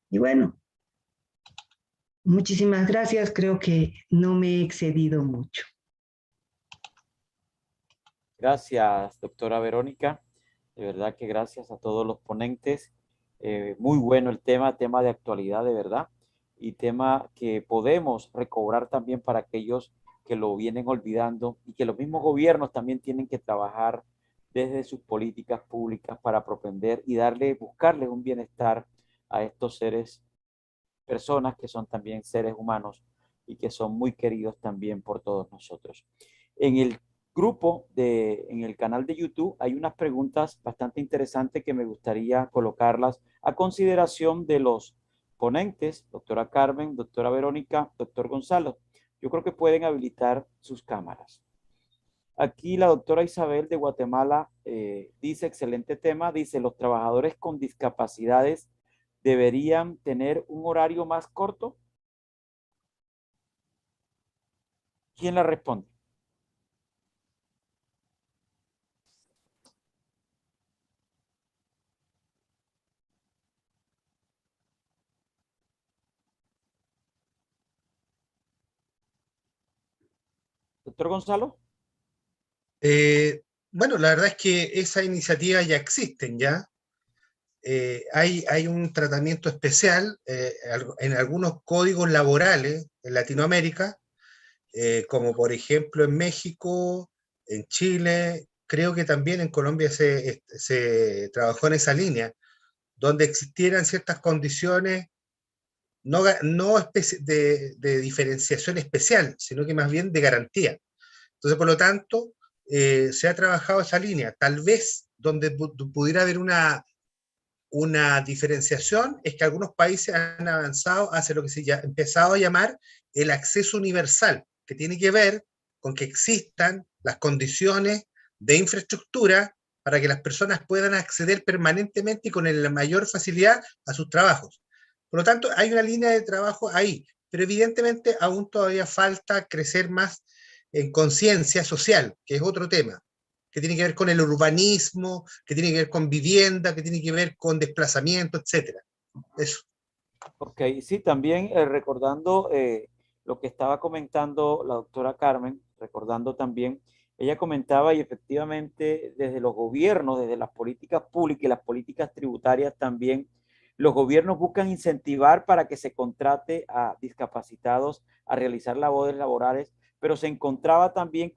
Y bueno, muchísimas gracias. Creo que no me he excedido mucho. Gracias, doctora Verónica. De verdad que gracias a todos los ponentes. Muy bueno el tema de actualidad, de verdad. Y tema que podemos recobrar también para aquellos que lo vienen olvidando y que los mismos gobiernos también tienen que trabajar desde sus políticas públicas para propender y buscarles un bienestar a estos personas que son también seres humanos y que son muy queridos también por todos nosotros. En el en el canal de YouTube, hay unas preguntas bastante interesantes que me gustaría colocarlas a consideración de los ponentes, doctora Carmen, doctora Verónica, doctor Gonzalo. Yo creo que pueden habilitar sus cámaras. Aquí la doctora Isabel de Guatemala dice, excelente tema, dice, los trabajadores con discapacidades deberían tener un horario más corto. ¿Quién la responde? Doctor Gonzalo. Bueno, la verdad es que esa iniciativa ya existen, ya. Hay un tratamiento especial en algunos códigos laborales en Latinoamérica, como por ejemplo en México, en Chile, creo que también en Colombia se trabajó en esa línea, donde existieran ciertas condiciones, no de diferenciación especial, sino que más bien de garantía. Entonces, por lo tanto, se ha trabajado esa línea. Tal vez donde pudiera haber una diferenciación es que algunos países han avanzado hacia lo que se ha empezado a llamar el acceso universal, que tiene que ver con que existan las condiciones de infraestructura para que las personas puedan acceder permanentemente y con la mayor facilidad a sus trabajos. Por lo tanto, hay una línea de trabajo ahí, pero evidentemente aún todavía falta crecer más en conciencia social, que es otro tema, que tiene que ver con el urbanismo, que tiene que ver con vivienda, que tiene que ver con desplazamiento, etcétera. Eso. Ok, sí, también recordando lo que estaba comentando la doctora Carmen, recordando también, ella comentaba y efectivamente desde los gobiernos, desde las políticas públicas y las políticas tributarias también, los gobiernos buscan incentivar para que se contrate a discapacitados a realizar labores laborales, pero se encontraba también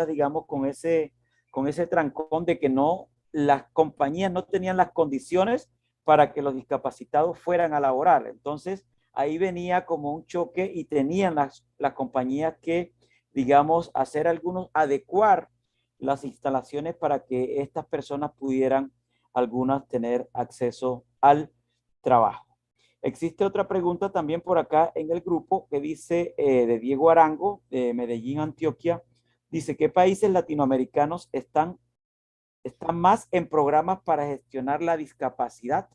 digamos, con ese trancón de que no, las compañías no tenían las condiciones para que los discapacitados fueran a laborar. Entonces, ahí venía como un choque y tenían las compañías que, digamos, adecuar las instalaciones para que estas personas pudieran, algunas, tener acceso al trabajo. Existe otra pregunta también por acá en el grupo que dice, de Diego Arango, de Medellín, Antioquia, dice, ¿qué países latinoamericanos están más en programas para gestionar la discapacidad?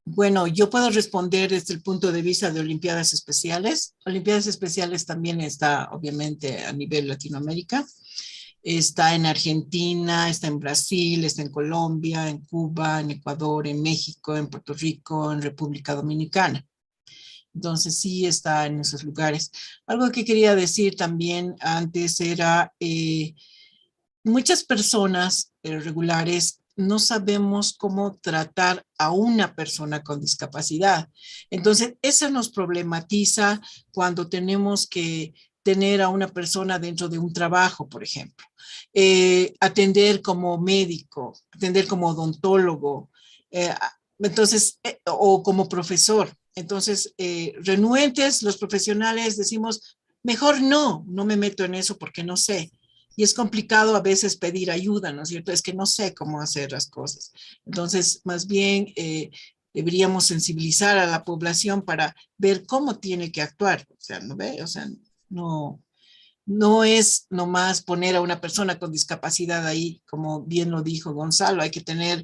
Bueno, yo puedo responder desde el punto de vista de Olimpiadas Especiales. Olimpiadas Especiales también está, obviamente, a nivel Latinoamérica. Está en Argentina, está en Brasil, está en Colombia, en Cuba, en Ecuador, en México, en Puerto Rico, en República Dominicana. Entonces sí está en esos lugares. Algo que quería decir también antes era, muchas personas regulares no sabemos cómo tratar a una persona con discapacidad. Entonces, eso nos problematiza cuando tenemos que tener a una persona dentro de un trabajo, por ejemplo. Atender como médico, atender como odontólogo, entonces, o como profesor. Entonces, renuentes, los profesionales decimos, mejor no me meto en eso porque no sé. Y es complicado a veces pedir ayuda, ¿no es cierto? Es que no sé cómo hacer las cosas. Entonces, más bien deberíamos sensibilizar a la población para ver cómo tiene que actuar. O sea, ¿no ve? O sea, no es nomás poner a una persona con discapacidad ahí, como bien lo dijo Gonzalo, hay que tener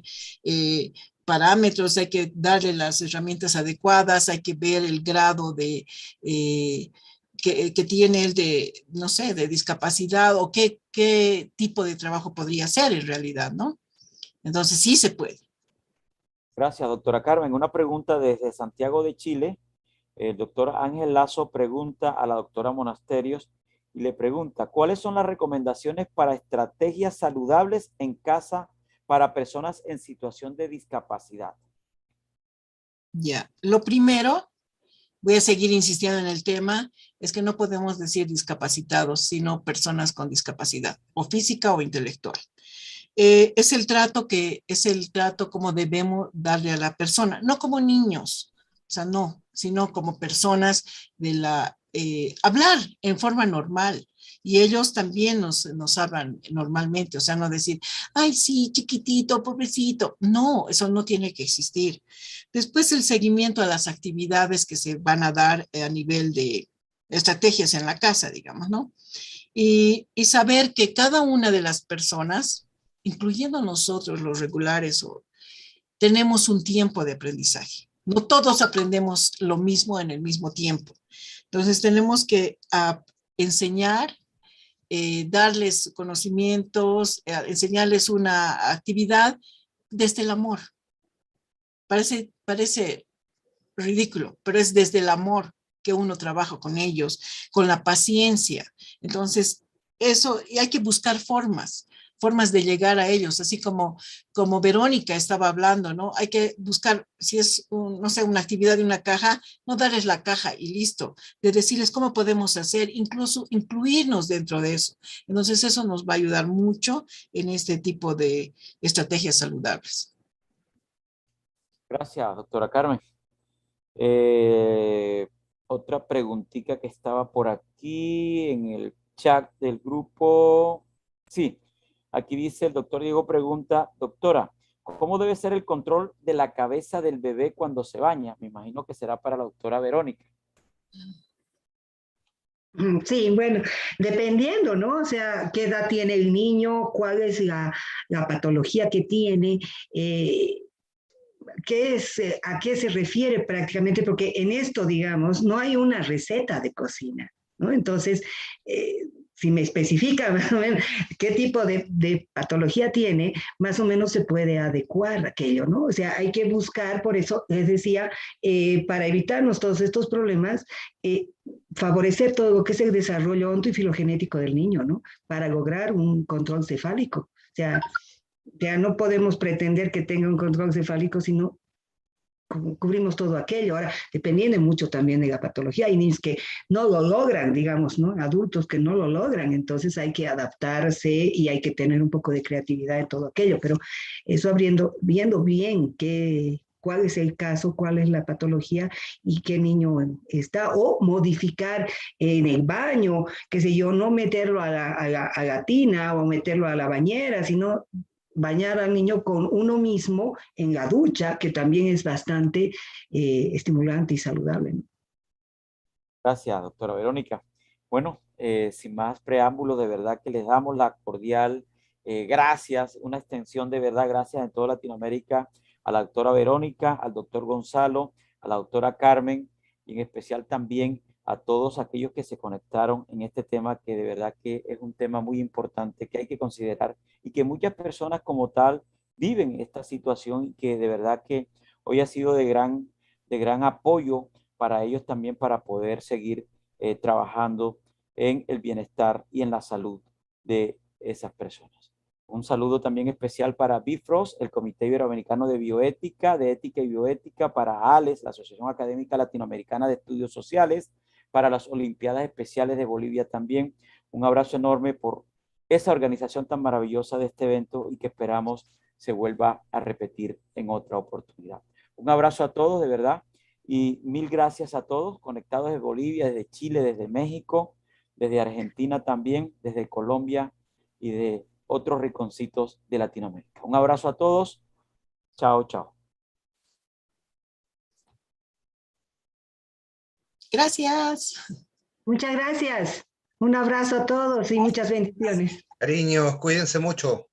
parámetros, hay que darle las herramientas adecuadas, hay que ver el grado de que tiene el de, no sé, de discapacidad o qué tipo de trabajo podría ser en realidad, ¿no? Entonces sí se puede. Gracias, doctora Carmen. Una pregunta desde Santiago de Chile. El doctor Ángel Lazo pregunta a la doctora Monasterios y le pregunta, ¿cuáles son las recomendaciones para estrategias saludables en casa para personas en situación de discapacidad? Ya, lo primero, voy a seguir insistiendo en el tema, es que no podemos decir discapacitados, sino personas con discapacidad, o física o intelectual. Es el trato como debemos darle a la persona, no como niños, o sea, no, sino como personas de hablar en forma normal. Y ellos también nos hablan normalmente, o sea, no decir, ay, sí, chiquitito, pobrecito. No, eso no tiene que existir. Después el seguimiento a las actividades que se van a dar a nivel de estrategias en la casa, digamos, ¿no? Y saber que cada una de las personas, incluyendo nosotros los regulares, tenemos un tiempo de aprendizaje. No todos aprendemos lo mismo en el mismo tiempo. Entonces tenemos que enseñar, darles conocimientos, enseñarles una actividad desde el amor. Parece ridículo, pero es desde el amor que uno trabaja con ellos, con la paciencia. Entonces, eso, y hay que buscar formas de llegar a ellos, así como Verónica estaba hablando, ¿no? Hay que buscar, si es, no sé, una actividad de una caja, no darles la caja y listo, de decirles cómo podemos hacer, incluso incluirnos dentro de eso. Entonces, eso nos va a ayudar mucho en este tipo de estrategias saludables. Gracias, doctora Carmen. Eh, Otra preguntita que estaba por aquí en el chat del grupo. Sí, aquí dice el doctor Diego pregunta, doctora, ¿cómo debe ser el control de la cabeza del bebé cuando se baña? Me imagino que será para la doctora Verónica. Sí, bueno, dependiendo, ¿no? O sea, qué edad tiene el niño, cuál es la patología que tiene, qué es, a qué se refiere prácticamente, porque en esto, digamos, no hay una receta de cocina, ¿no? Entonces, si me especifica más o menos qué tipo de patología tiene, más o menos se puede adecuar aquello, ¿no? O sea, hay que buscar, por eso les decía, para evitarnos todos estos problemas, favorecer todo lo que es el desarrollo onto y filogenético del niño, ¿no? Para lograr un control cefálico. O sea, ya no podemos pretender que tenga un control cefálico si no cubrimos todo aquello. Ahora, dependiendo mucho también de la patología, hay niños que no lo logran, digamos, ¿no? Adultos que no lo logran, entonces hay que adaptarse y hay que tener un poco de creatividad en todo aquello, pero eso viendo bien cuál es el caso, cuál es la patología y qué niño está, o modificar en el baño, qué sé yo, no meterlo a la tina o meterlo a la bañera, sino bañar al niño con uno mismo en la ducha, que también es bastante estimulante y saludable, ¿no? Gracias, doctora Verónica. Bueno, sin más preámbulos, de verdad que les damos la cordial gracias, una extensión de verdad, gracias en toda Latinoamérica a la doctora Verónica, al doctor Gonzalo, a la doctora Carmen y en especial también a todos aquellos que se conectaron en este tema, que de verdad que es un tema muy importante que hay que considerar y que muchas personas como tal viven esta situación y que de verdad que hoy ha sido de gran apoyo para ellos también para poder seguir trabajando en el bienestar y en la salud de esas personas. Un saludo también especial para BIFROS, el Comité Iberoamericano de Bioética, de Ética y Bioética, para ALES, la Asociación Académica Latinoamericana de Estudios Sociales, para las Olimpiadas Especiales de Bolivia también. Un abrazo enorme por esa organización tan maravillosa de este evento y que esperamos se vuelva a repetir en otra oportunidad. Un abrazo a todos, de verdad, y mil gracias a todos conectados desde Bolivia, desde Chile, desde México, desde Argentina también, desde Colombia y de otros rinconcitos de Latinoamérica. Un abrazo a todos. Chao, chao. Gracias. Muchas gracias. Un abrazo a todos y muchas bendiciones. Cariños, cuídense mucho.